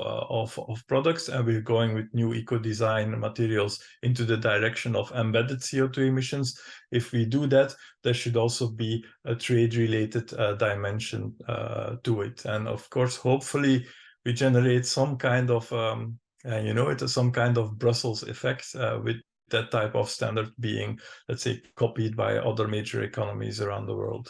products, and we're going with new eco-design materials into the direction of embedded CO2 emissions. If we do that, there should also be a trade-related dimension to it. And of course, hopefully, we generate some kind of, some kind of Brussels effect with that type of standard being, let's say, copied by other major economies around the world.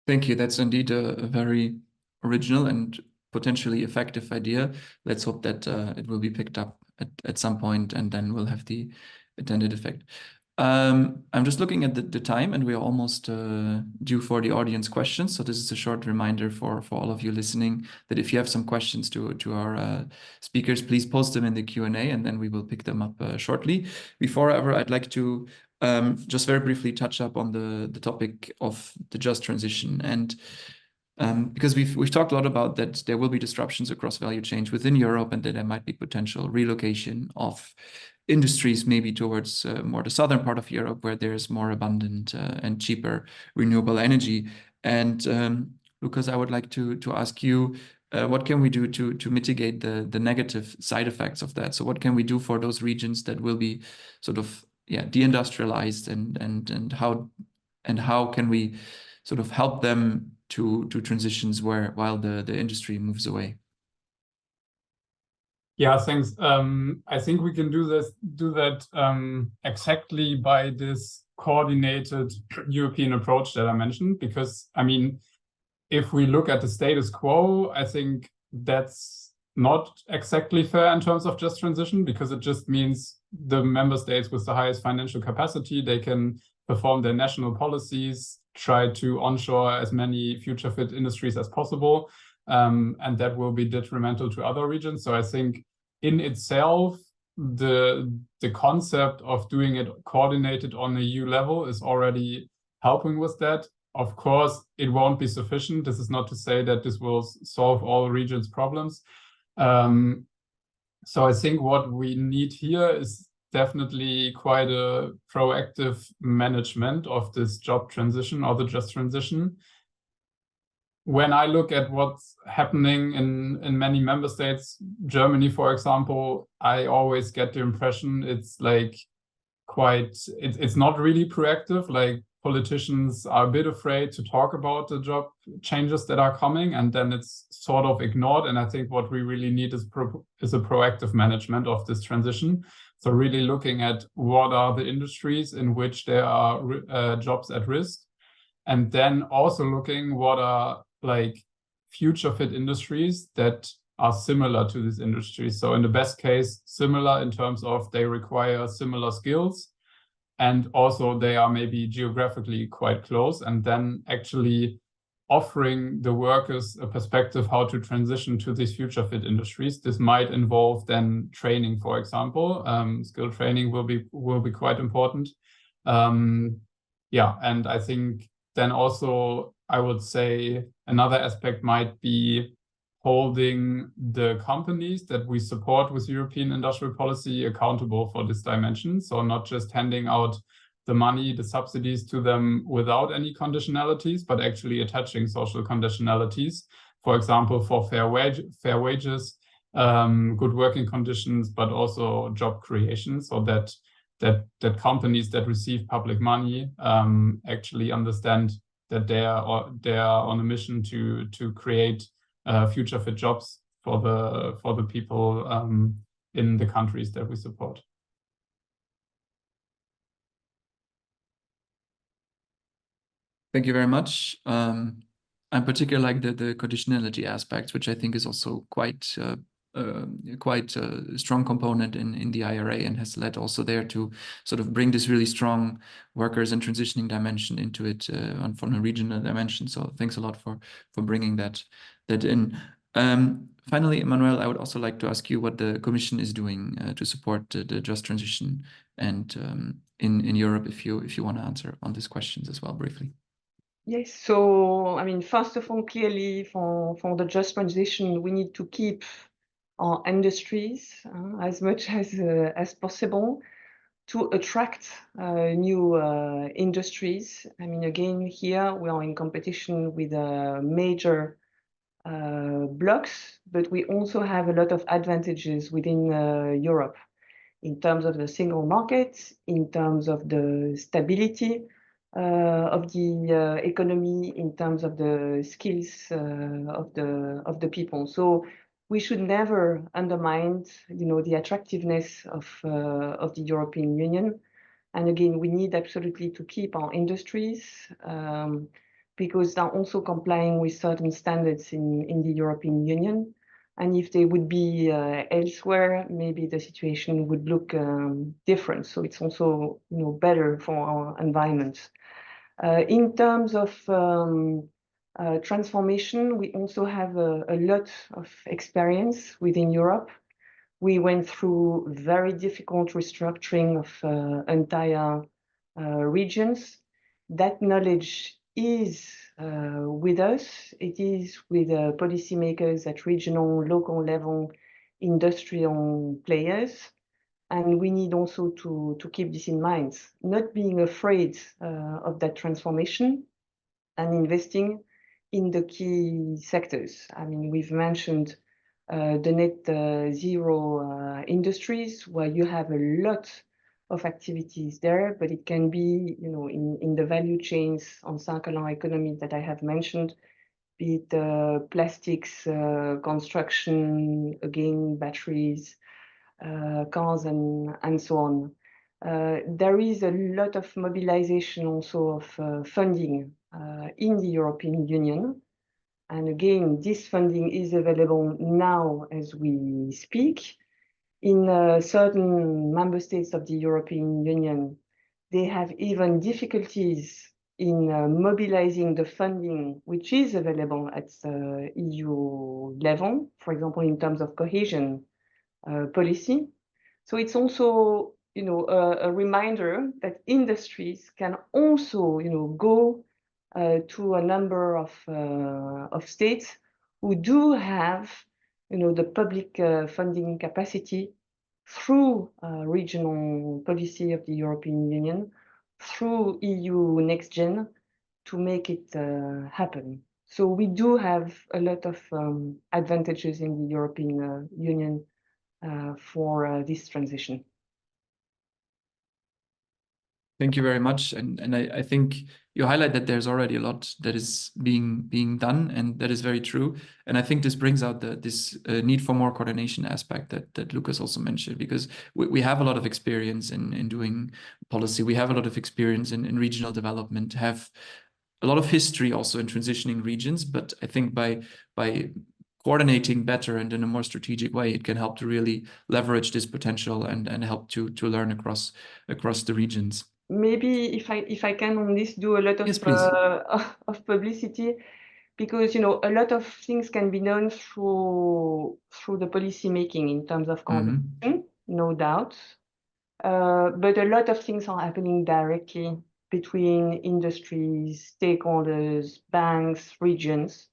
Thank you. That's indeed a very original and potentially effective idea. Let's hope that it will be picked up at some point, and then we'll have the intended effect. I'm just looking at the time, and we are almost due for the audience questions. So this is a short reminder for all of you listening that if you have some questions to our speakers, please post them in the Q&A, and then we will pick them up shortly. Before ever, I'd like to just very briefly touch up on the topic of the just transition. And because we've talked a lot about that there will be disruptions across value chains within Europe, and that there might be potential relocation of industries maybe towards more the southern part of Europe, where there's more abundant and cheaper renewable energy. And Lucas, I would like to ask you, what can we do to mitigate the negative side effects of that? So what can we do for those regions that will be sort of deindustrialized, and how can we sort of help them to transitions while the industry moves away? Yeah, thanks. I think we can do that exactly by this coordinated European approach that I mentioned, because I mean, if we look at the status quo, I think that's not exactly fair in terms of just transition, because it just means the member states with the highest financial capacity, they can perform their national policies, try to onshore as many future fit industries as possible. And that will be detrimental to other regions. So I think in itself, the concept of doing it coordinated on the EU level is already helping with that. Of course, it won't be sufficient. This is not to say that this will solve all regions' problems. So I think what we need here is definitely quite a proactive management of this job transition or the just transition. When I look at what's happening in many member states, Germany, for example, I always get the impression it's like it's not really proactive. Like politicians are a bit afraid to talk about the job changes that are coming, and then it's sort of ignored. And I think what we really need is a proactive management of this transition. So really looking at what are the industries in which there are jobs at risk, and then also looking what are like future fit industries that are similar to these industries. So in the best case, similar in terms of they require similar skills, and also they are maybe geographically quite close, and then actually offering the workers a perspective how to transition to these future fit industries. This might involve then training, for example. Skill training will be quite important. Yeah, and I think then also I would say another aspect might be holding the companies that we support with European industrial policy accountable for this dimension. So not just handing out the money, the subsidies to them without any conditionalities, but actually attaching social conditionalities, for example, for fair wages, good working conditions, but also job creation, so that companies that receive public money actually understand that they are on a mission to create future fit jobs for the people in the countries that we support. Thank you very much. I particularly like the conditionality aspects, which I think is also quite a strong component in the IRA, and has led also there to sort of bring this really strong workers and transitioning dimension into it from a regional dimension. So thanks a lot for bringing that in. Finally, Emmanuelle, I would also like to ask you what the Commission is doing to support the just transition, and in Europe, if you want to answer on these questions as well briefly. Yes, so I mean, first of all, clearly for the just transition, we need to keep our industries as much as possible to attract new industries. I mean, again, here we are in competition with major blocks, but we also have a lot of advantages within Europe in terms of the single market, in terms of the stability of the economy, in terms of the skills of the people. So we should never undermine, the attractiveness of the European Union. And again, we need absolutely to keep our industries because they're also complying with certain standards in the European Union. And if they would be elsewhere, maybe the situation would look different. So it's also, better for our environment. In terms of transformation, we also have a lot of experience within Europe. We went through very difficult restructuring of entire regions. That knowledge is with us. It is with policymakers at regional, local level, industrial players. And we need also to keep this in mind, not being afraid of that transformation and investing in the key sectors. I mean, we've mentioned the net zero industries, where you have a lot of activities there, but it can be, in the value chains on circular economy that I have mentioned, be it plastics, construction, again, batteries, cars, and so on. There is a lot of mobilization also of funding in the European Union. And again, this funding is available now as we speak. In certain member states of the European Union, they have even difficulties in mobilizing the funding which is available at EU level, for example, in terms of cohesion policy. So it's also, a reminder that industries can also, go to a number of states who do have, the public funding capacity through regional policy of the European Union, through EU Next Gen, to make it happen. So we do have a lot of advantages in the European Union for this transition. Thank you very much. And I think you highlight that there's already a lot that is being done, and that is very true. And I think this brings out this need for more coordination aspect that Lucas also mentioned, because we have a lot of experience in doing policy. We have a lot of experience in regional development, have a lot of history also in transitioning regions. But I think by coordinating better and in a more strategic way, it can help to really leverage this potential and help to learn across the regions. Maybe if I can on this, do a lot of Yes, please. of publicity, because a lot of things can be done through the policy making in terms of coordination, no doubt. But a lot of things are happening directly between industries, stakeholders, banks, regions.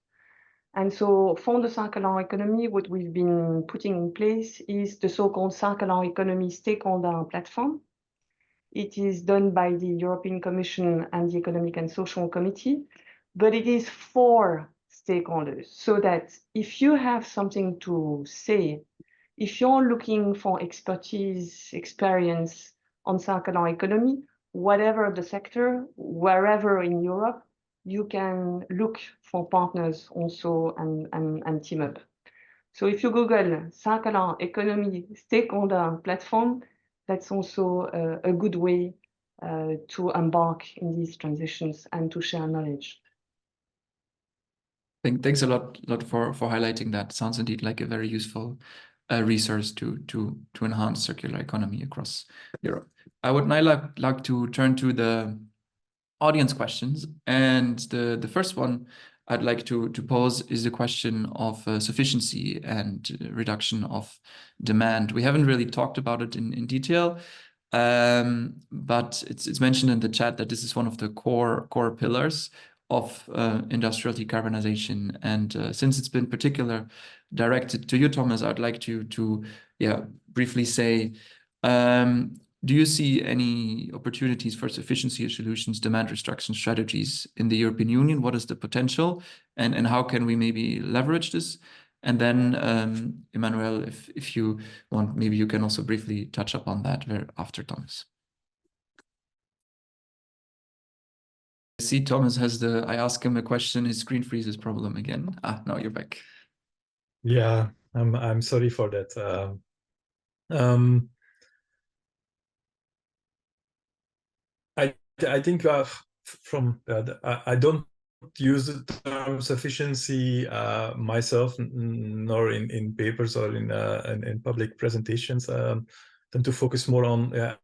And so for the circular economy, what we've been putting in place is the so-called circular economy stakeholder platform. It is done by the European Commission and the Economic and Social Committee, but it is for stakeholders, so that if you have something to say, if you're looking for expertise, experience on circular economy, whatever the sector, wherever in Europe, you can look for partners also and team up. So if you Google circular economy stakeholder platform, that's also a good way to embark in these transitions and to share knowledge. Thanks a lot for highlighting that. Sounds indeed like a very useful resource to enhance circular economy across Europe. I would now like to turn to the audience questions, and the first one I'd like to pose is the question of sufficiency and reduction of demand. We haven't really talked about it in detail, but it's mentioned in the chat that this is one of the core pillars of industrial decarbonization. And since it's been particularly directed to you, Thomas, I'd like to briefly say, do you see any opportunities for sufficiency solutions, demand restriction strategies in the European Union? What is the potential, and how can we maybe leverage this? And then, Emmanuelle, if you want, maybe you can also briefly touch upon that after Thomas. I see Thomas has I ask him a question, his screen freezes problem again. Now you're back. Yeah, I'm sorry for that. I think I don't use the term sufficiency myself, nor in papers or in public presentations. Tend to focus more on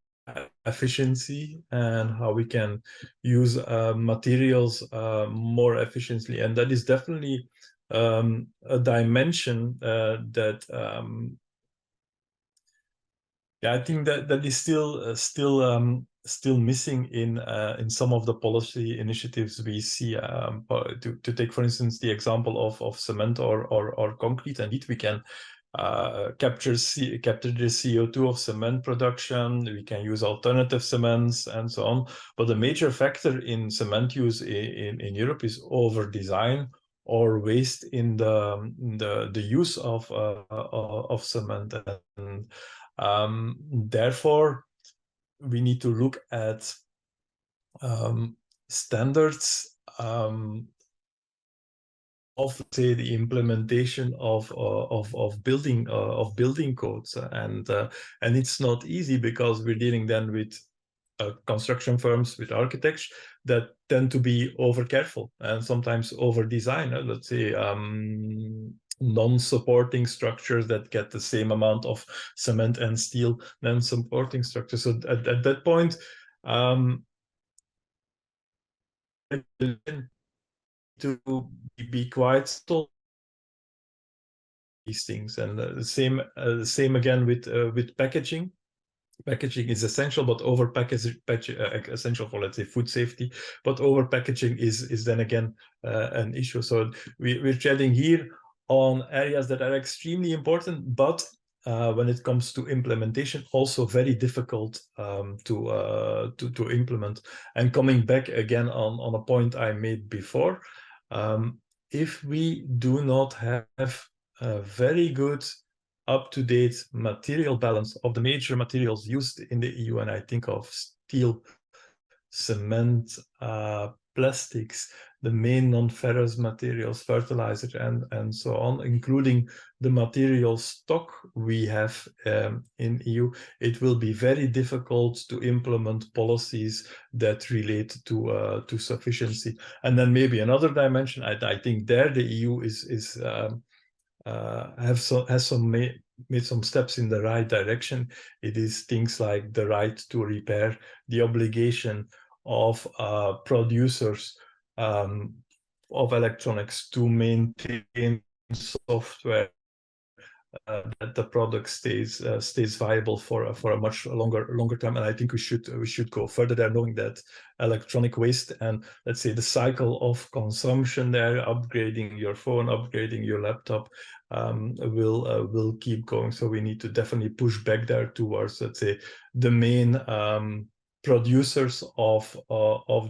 efficiency and how we can use materials more efficiently, and that is definitely a dimension that I think that is still missing in some of the policy initiatives we see. To take, for instance, the example of cement or concrete, and we can capture the CO2 of cement production. We can use alternative cements and so on. But the major factor in cement use in Europe is over design or waste in the use of cement. And therefore, we need to look at standards of, say, the implementation of building codes, and it's not easy, because we're dealing then with construction firms, with architects that tend to be over careful and sometimes over design. Let's say non-supporting structures that get the same amount of cement and steel than supporting structures. So at that point, to be quite these things. And the same again with packaging. Packaging is essential, but over packaging essential for, let's say, food safety. But over packaging is then again an issue. So we're treading here on areas that are extremely important, but when it comes to implementation, also very difficult to implement. And coming back again on a point I made before, if we do not have a very good up-to-date material balance of the major materials used in the EU, and I think of steel, cement, plastics, the main non-ferrous materials, fertilizer, and so on, including the material stock we have in EU, it will be very difficult to implement policies that relate to sufficiency. And then maybe another dimension, I think there the EU has made some steps in the right direction. It is things like the right to repair, the obligation of producers of electronics to maintain software that the product stays viable for a much longer time. And I think we should go further there, knowing that electronic waste and, let's say, the cycle of consumption there, upgrading your phone, upgrading your laptop, will keep going. So we need to definitely push back there towards, let's say, the main producers of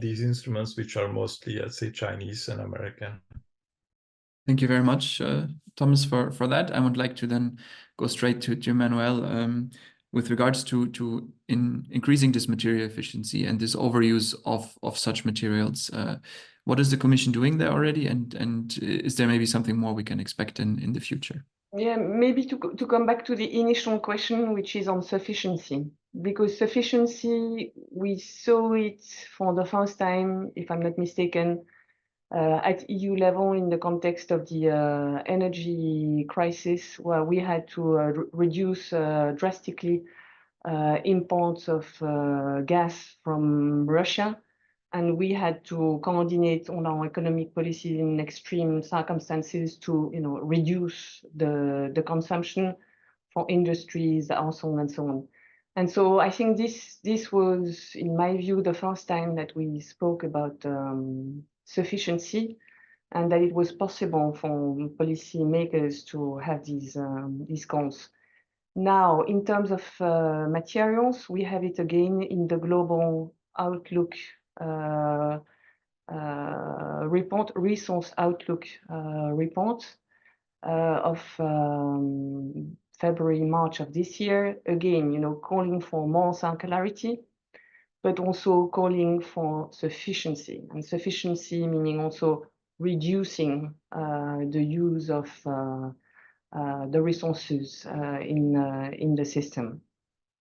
these instruments, which are mostly, let's say, Chinese and American. Thank you very much, Thomas, for that. I would like to then go straight to Emmanuelle with regards to increasing this material efficiency and this overuse of such materials. What is the Commission doing there already, and is there maybe something more we can expect in the future? Yeah, maybe to come back to the initial question, which is on sufficiency, because sufficiency, we saw it for the first time, if I'm not mistaken, at EU level in the context of the energy crisis, where we had to reduce drastically imports of gas from Russia. And we had to coordinate on our economic policy in extreme circumstances to, reduce the consumption for industries, household, and so on. And so I think this was, in my view, the first time that we spoke about sufficiency, and that it was possible for policy makers to have these goals. Now, in terms of materials, we have it again in the global outlook report, resource outlook report of February, March of this year. Again, calling for more circularity, but also calling for sufficiency, and sufficiency meaning also reducing the use of the resources in the system.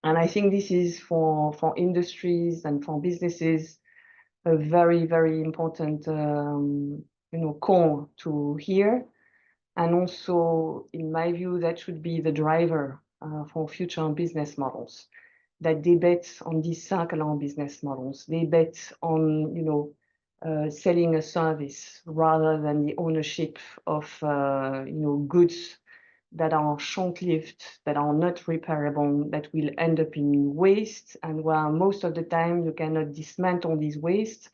And I think this is for industries and for businesses a very, very important call to hear. And also, in my view, that should be the driver for future business models, that they bet on these circular business models. They bet on, selling a service rather than the ownership of, goods that are short-lived, that are not repairable, that will end up in waste, and where most of the time you cannot dismantle these waste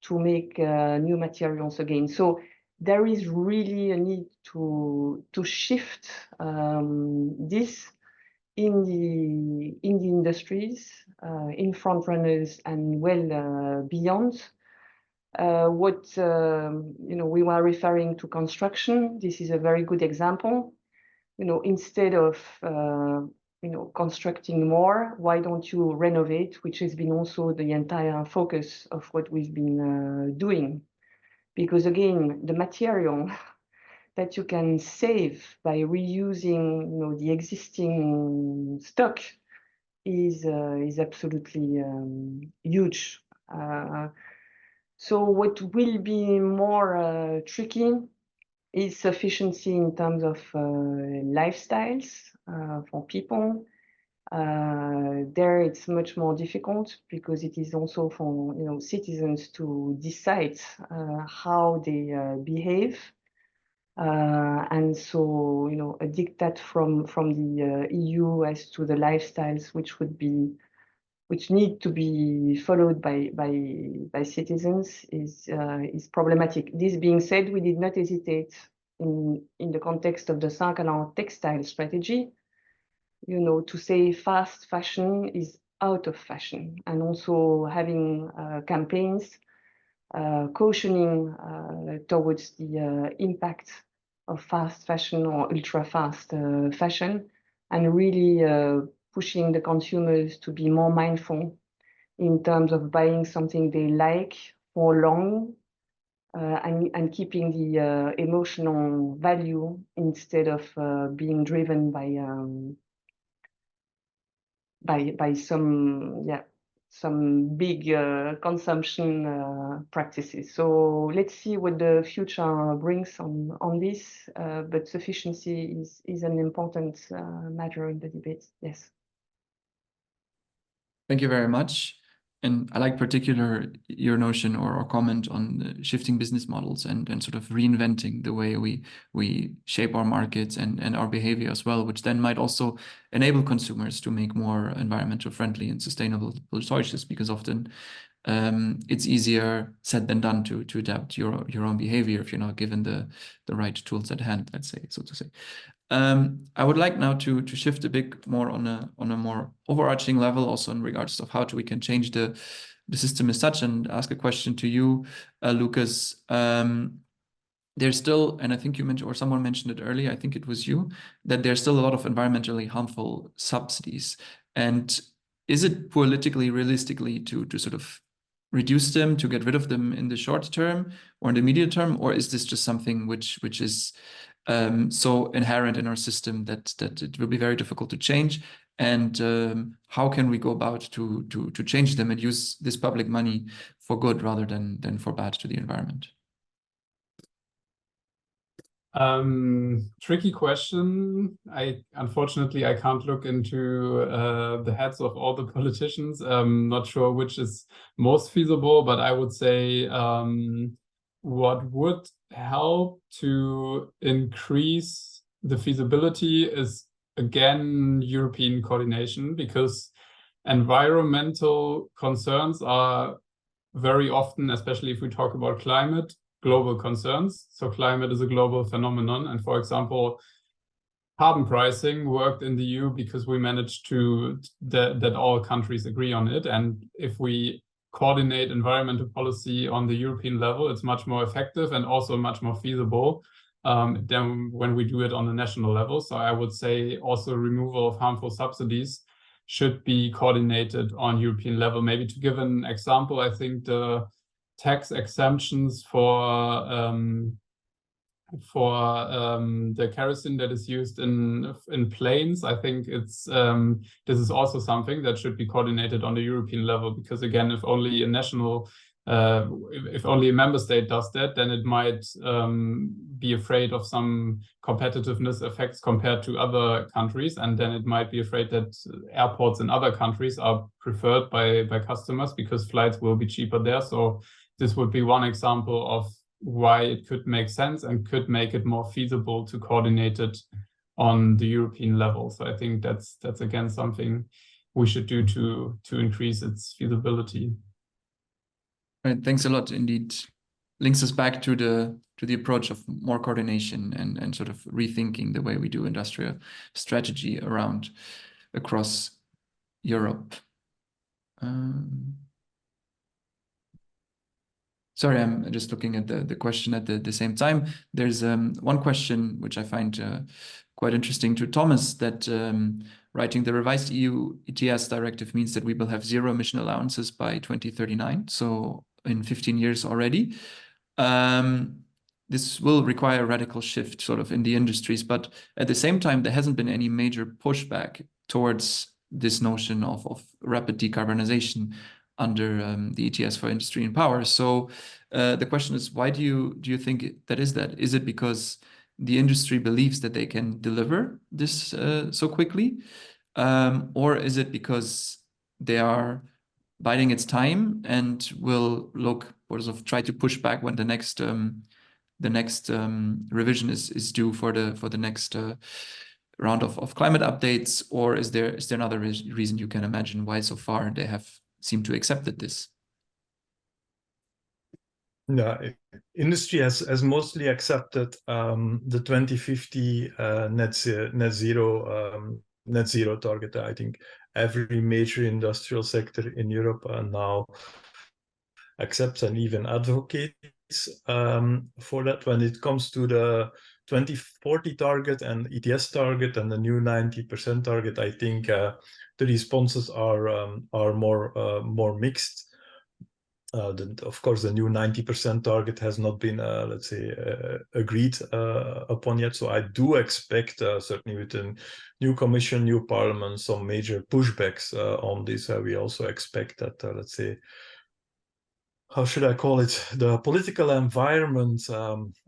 to make new materials again. So there is really a need to shift this in the industries, in front runners, and well beyond. What we were referring to construction. This is a very good example. Instead of constructing more, why don't you renovate, which has been also the entire focus of what we've been doing. Because again, the material that you can save by reusing the existing stock is absolutely huge. So what will be more tricky is sufficiency in terms of lifestyles for people. There it's much more difficult because it is also for citizens to decide how they behave. And so, you know, a diktat from the EU as to the lifestyles which need to be followed by citizens is problematic. This being said, we did not hesitate in the context of the 5 ans textile strategy, you know, to say fast fashion is out of fashion, and also having campaigns cautioning towards the impact of fast fashion or ultra fast fashion, and really pushing the consumers to be more mindful in terms of buying something they like for long, and keeping the emotional value instead of being driven by some big consumption practices. So let's see what the future brings on this, but sufficiency is an important matter in the debate. Yes. Thank you very much. And I like particular your notion or comment on shifting business models and sort of reinventing the way we shape our markets and our behavior as well, which then might also enable consumers to make more environmental friendly and sustainable choices, because often it's easier said than done to adapt your own behavior if you're not given the right tools at hand, let's say, so to say. I would like now to shift a bit more on a more overarching level, also in regards of how we can change the system as such, and ask a question to you, Lucas. There's still, and I think you mentioned, or someone mentioned it earlier, I think it was you, that there's still a lot of environmentally harmful subsidies. And is it politically, realistically to sort of reduce them, to get rid of them in the short term or in the medium term, or is this just something which is so inherent in our system that it will be very difficult to change? And how can we go about to change them and use this public money for good rather than for bad to the environment? Tricky question. Unfortunately, I can't look into the heads of all the politicians. Not sure which is most feasible, but I would say what would help to increase the feasibility is, again, European coordination, because environmental concerns are very often, especially if we talk about climate, global concerns. So climate is a global phenomenon. And for example, carbon pricing worked in the EU because we managed to that all countries agree on it. And if we coordinate environmental policy on the European level, it's much more effective and also much more feasible than when we do it on the national level. So I would say also removal of harmful subsidies should be coordinated on European level. Maybe to give an example, I think the tax exemptions for the kerosene that is used in planes, I think it's this is also something that should be coordinated on the European level, because again, if only a national if only a member state does that, then it might be afraid of some competitiveness effects compared to other countries, and then it might be afraid that airports in other countries are preferred by customers because flights will be cheaper there. So this would be one example of why it could make sense and could make it more feasible to coordinate it on the European level. So I think that's again something we should do to increase its feasibility. Right, thanks a lot. Indeed, links us back to the approach of more coordination and sort of rethinking the way we do industrial strategy across Europe. Sorry, I'm just looking at the question at the same time. There's one question which I find quite interesting to Thomas, that writing the revised EU ETS directive means that we will have zero emission allowances by 2039, so in 15 years already. This will require a radical shift sort of in the industries, but at the same time, there hasn't been any major pushback towards this notion of rapid decarbonization under the ETS for industry and power. So the question is, why do you think that is? Is it because the industry believes that they can deliver this so quickly? Or is it because they are biding its time and will look or sort of try to push back when the next the next revision is due for the next round of climate updates, or is there another reason you can imagine why so far they have seemed to accepted this? Yeah, industry has mostly accepted the 2050 net zero target. I think every major industrial sector in Europe now accepts and even advocates for that. When it comes to the 2040 target and ETS target and the new 90% target, I think the responses are more mixed. Of course, the new 90% target has not been, let's say, agreed upon yet. So I do expect, certainly with the new commission, new parliament, some major pushbacks on this. We also expect that, let's say, how should I call it? The political environment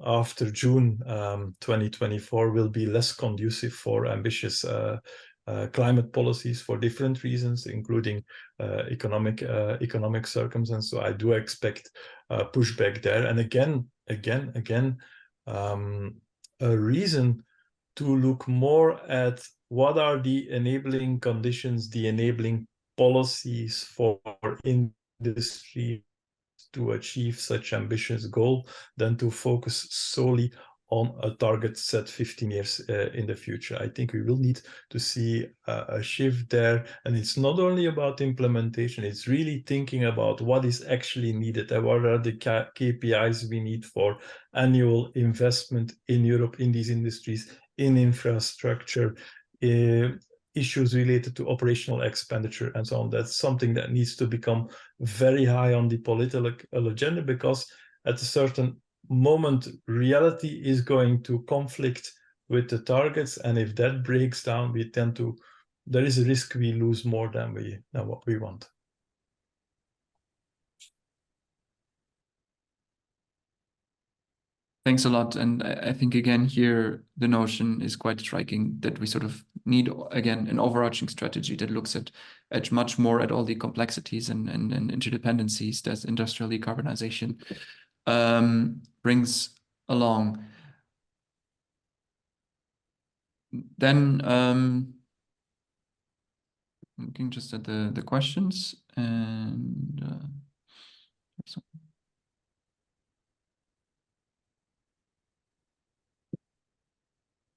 after June 2024 will be less conducive for ambitious climate policies for different reasons, including economic circumstances. So I do expect pushback there. And again, a reason to look more at what are the enabling conditions, the enabling policies for industry to achieve such ambitious goal than to focus solely on a target set 15 years in the future. I think we will need to see a shift there. And it's not only about implementation, it's really thinking about what is actually needed and what are the KPIs we need for annual investment in Europe, in these industries, in infrastructure, issues related to operational expenditure and so on. That's something that needs to become very high on the political agenda, because at a certain moment, reality is going to conflict with the targets. And if that breaks down, there is a risk we lose more than what we want. Thanks a lot. And I think, again, here, the notion is quite striking that we sort of need, again, an overarching strategy that looks at much more at all the complexities and interdependencies that industrial decarbonization brings along. Then looking just at the questions, and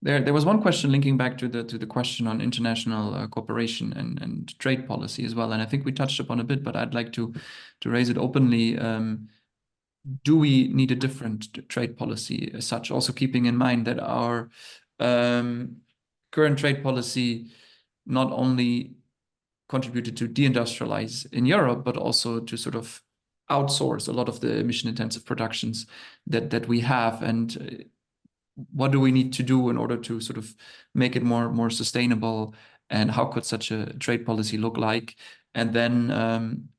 there was one question linking back to the question on international cooperation and trade policy as well, and I think we touched upon a bit, but I'd like to raise it openly. Do we need a different trade policy as such? Also keeping in mind that our current trade policy not only contributed to deindustrialize in Europe, but also to sort of outsource a lot of the emission-intensive productions that we have. And what do we need to do in order to sort of make it more sustainable? And how could such a trade policy look like? And then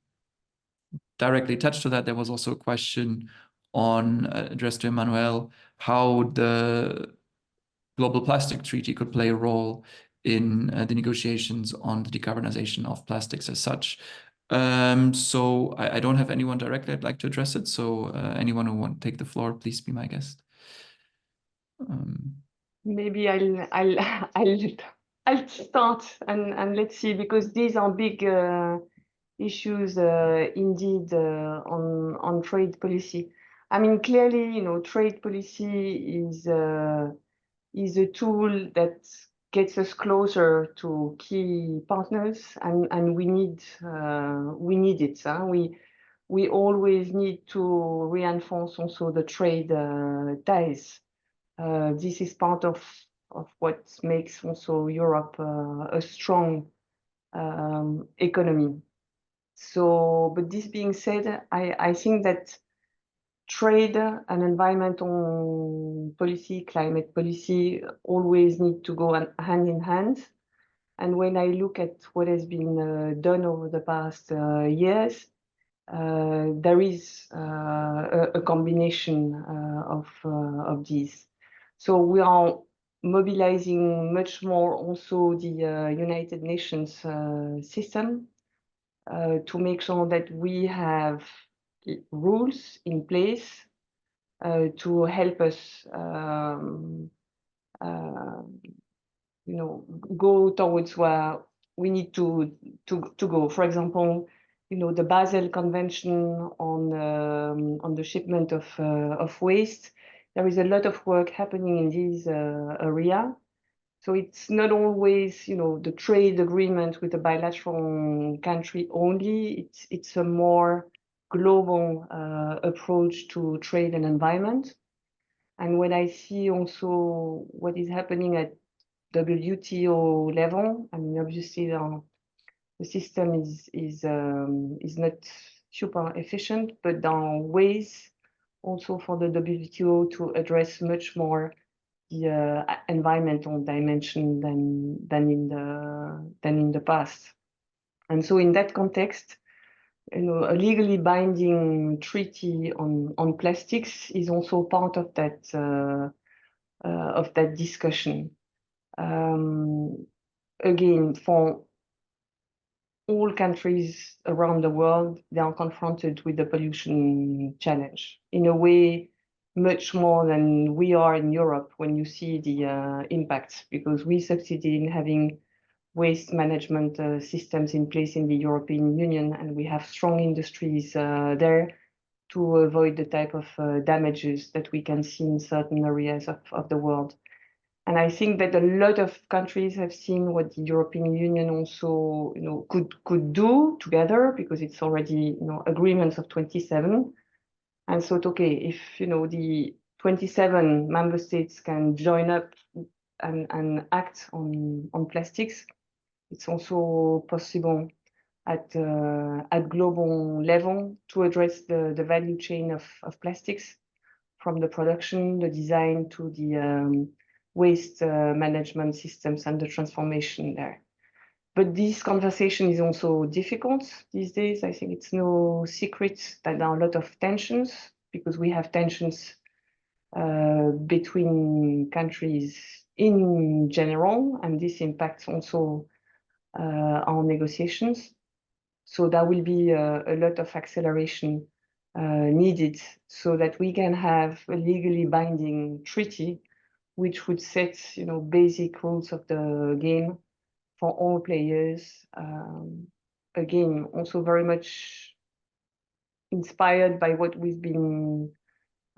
directly attached to that, there was also a question addressed to Emmanuelle, how the Global Plastic Treaty could play a role in the negotiations on the decarbonization of plastics as such. So I don't have anyone directly I'd like to address it. So anyone who wants to take the floor, please be my guest. Maybe I'll start and let's see, because these are big issues indeed on trade policy. I mean, clearly, trade policy is a tool that gets us closer to key partners, and we need it. Huh? We always need to reinforce also the trade ties. This is part of what makes also Europe a strong economy. So, but this being said, I think that trade and environmental policy, climate policy always need to go hand in hand. And when I look at what has been done over the past years, there is a combination of these. So we are mobilizing much more also the United Nations system to make sure that we have rules in place to help us go towards where we need to go. For example, the Basel Convention on the shipment of waste. There is a lot of work happening in this area. So it's not always, the trade agreement with a bilateral country only. It's a more global approach to trade and environment. And when I see also what is happening at WTO level, I mean, obviously the system is not super efficient, but there are ways also for the WTO to address much more the environmental dimension than in the past. And so in that context, a legally binding treaty on plastics is also part of that discussion. Again, for all countries around the world, they are confronted with the pollution challenge in a way much more than we are in Europe when you see the impacts, because we succeeded in having waste management systems in place in the European Union, and we have strong industries there to avoid the type of damages that we can see in certain areas of the world. And I think that a lot of countries have seen what the European Union also, could do together, because it's already, agreements of 27. And so, okay, if, the 27 member states can join up and act on plastics, it's also possible at global level to address the value chain of plastics, from the production, the design, to the waste management systems and the transformation there. But this conversation is also difficult these days. I think it's no secret that there are a lot of tensions, because we have tensions between countries in general, and this impacts also our negotiations. So there will be a lot of acceleration needed so that we can have a legally binding treaty which would set, basic rules of the game for all players. Again, also very much inspired by what we've been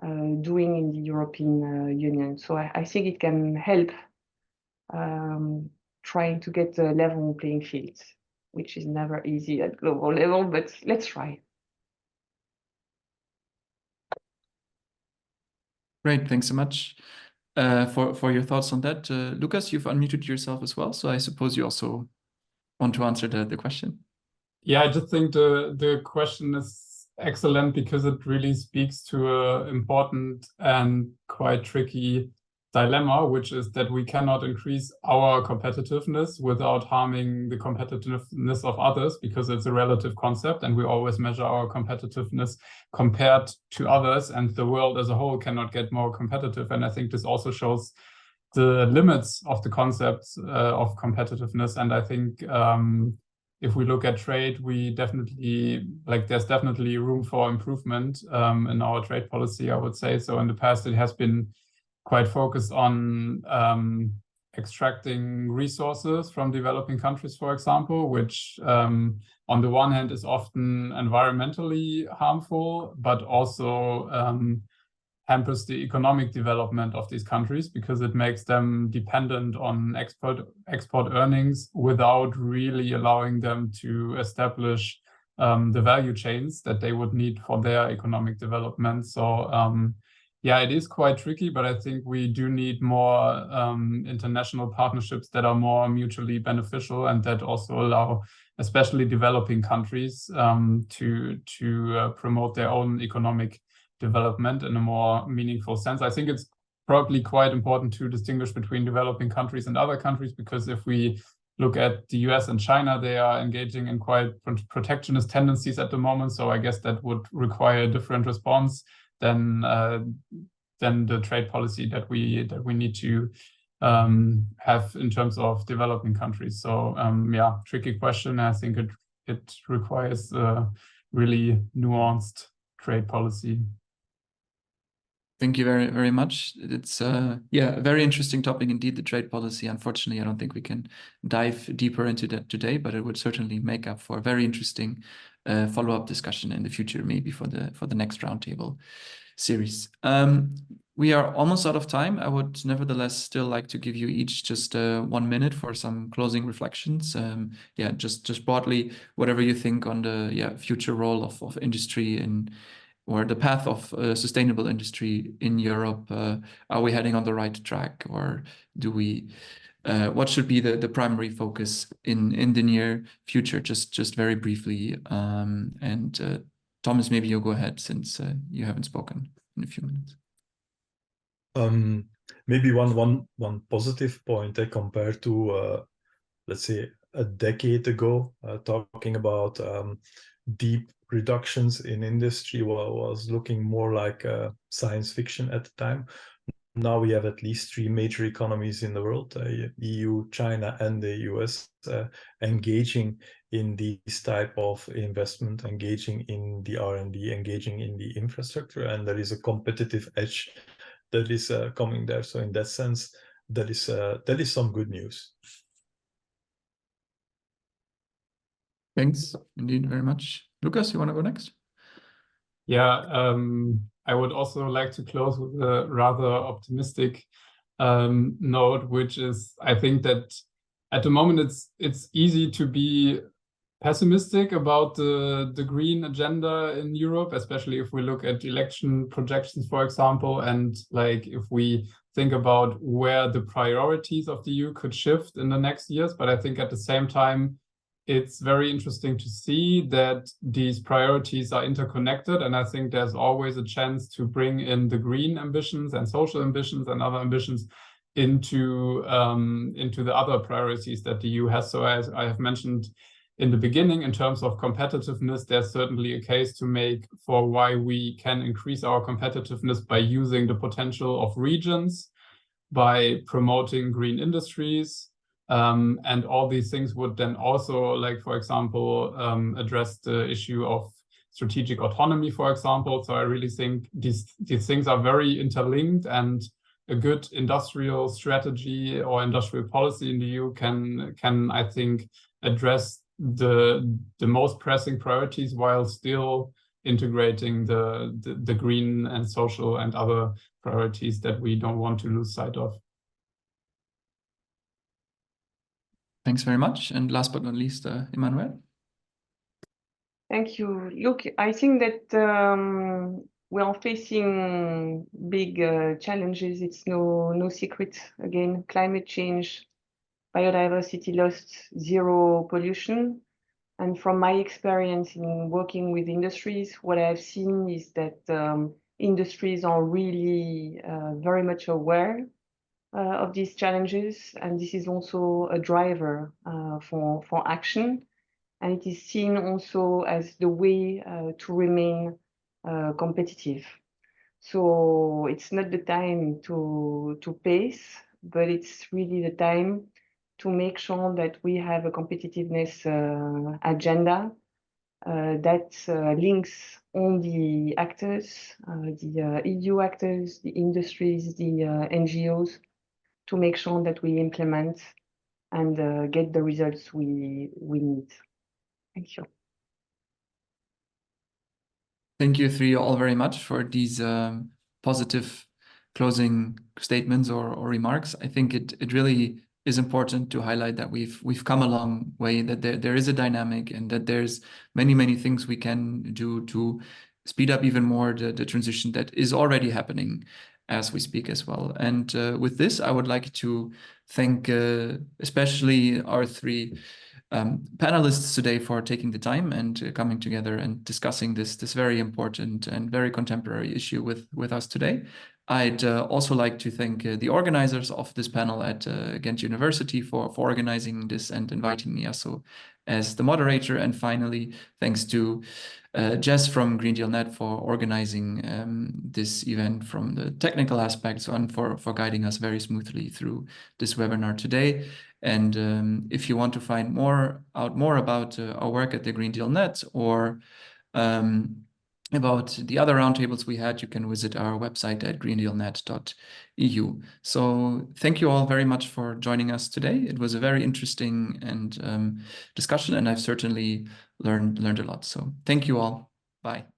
doing in the European Union. So I think it can help trying to get a level playing field, which is never easy at global level, but let's try. Great, thanks so much for your thoughts on that. Lucas, you've unmuted yourself as well, so I suppose you also want to answer the question. Yeah, I just think the question is excellent, because it really speaks to an important and quite tricky dilemma, which is that we cannot increase our competitiveness without harming the competitiveness of others, because it's a relative concept and we always measure our competitiveness compared to others, and the world as a whole cannot get more competitive. And I think this also shows the limits of the concepts of competitiveness. And I think if we look at trade, we definitely, there's definitely room for improvement in our trade policy, I would say. So in the past, it has been quite focused on extracting resources from developing countries, for example, which on the one hand is often environmentally harmful, but also hampers the economic development of these countries, because it makes them dependent on export earnings without really allowing them to establish the value chains that they would need for their economic development. So yeah, it is quite tricky, but I think we do need more international partnerships that are more mutually beneficial, and that also allow especially developing countries to promote their own economic development in a more meaningful sense. I think it's probably quite important to distinguish between developing countries and other countries, because if we look at the US and China, they are engaging in quite protectionist tendencies at the moment. So I guess that would require a different response than the trade policy that we need to have in terms of developing countries. So yeah, tricky question. I think it requires a really nuanced trade policy. Thank you very, very much. It's yeah, a very interesting topic indeed, the trade policy. Unfortunately, I don't think we can dive deeper into that today, but it would certainly make up for a very interesting follow-up discussion in the future, maybe for the next roundtable series. We are almost out of time. I would nevertheless still like to give you each just 1 minute for some closing reflections. Yeah, just broadly, whatever you think on the future role of industry in, or the path of sustainable industry in Europe. Are we heading on the right track, or do we? What should be the primary focus in the near future? Just very briefly. And Thomas, maybe you'll go ahead since you haven't spoken in a few minutes. Maybe one positive point compared to let's say a decade ago, talking about deep reductions in industry was looking more like science fiction at the time. Now we have at least 3 major economies in the world, EU, China, and the US, engaging in this type of investment, engaging in the R&D, engaging in the infrastructure, and there is a competitive edge that is coming there. So in that sense, that is some good news. Thanks indeed very much. Lucas, you want to go next? Yeah, I would also like to close with a rather optimistic note, which is, I think that at the moment it's easy to be pessimistic about the green agenda in Europe, especially if we look at election projections, for example, and like if we think about where the priorities of the EU could shift in the next years. But I think at the same time, it's very interesting to see that these priorities are interconnected, and I think there's always a chance to bring in the green ambitions and social ambitions and other ambitions into the other priorities that the EU has. So as I have mentioned in the beginning, in terms of competitiveness, there's certainly a case to make for why we can increase our competitiveness by using the potential of regions, by promoting green industries, and all these things would then also, like, for example, address the issue of strategic autonomy, for example. So I really think these things are very interlinked, and a good industrial strategy or industrial policy in the EU can I think address the most pressing priorities while still integrating the green and social and other priorities that we don't want to lose sight of. Thanks very much. And last but not least, Emmanuelle. Thank you. Look, I think that we are facing big challenges. It's no secret. Again, climate change, biodiversity loss, zero pollution. And from my experience in working with industries, what I've seen is that industries are really very much aware of these challenges, and this is also a driver for action. And it is seen also as the way to remain competitive. So it's not the time to pace, but it's really the time to make sure that we have a competitiveness agenda that links all the actors, the EU actors, the industries, the NGOs, to make sure that we implement and get the results we need. Thank you. Thank you three all very much for these positive closing statements or remarks. I think it really is important to highlight that we've come a long way, that there is a dynamic, and that there's many things we can do to speed up even more the transition that is already happening as we speak as well. And with this, I would like to thank especially our 3 panelists today for taking the time and coming together and discussing this very important and very contemporary issue with us today. I'd also like to thank the organizers of this panel at Ghent University for organizing this and inviting me also as the moderator. And finally, thanks to Jess from GreenDeal-NET for organizing this event from the technical aspects and for guiding us very smoothly through this webinar today. And if you want to find out more about our work at the GreenDeal-NET, or about the other roundtables we had, you can visit our website at GreenDeal-NET.eu. So thank you all very much for joining us today. It was a very interesting and discussion, and I've certainly learned a lot. So thank you all. Bye.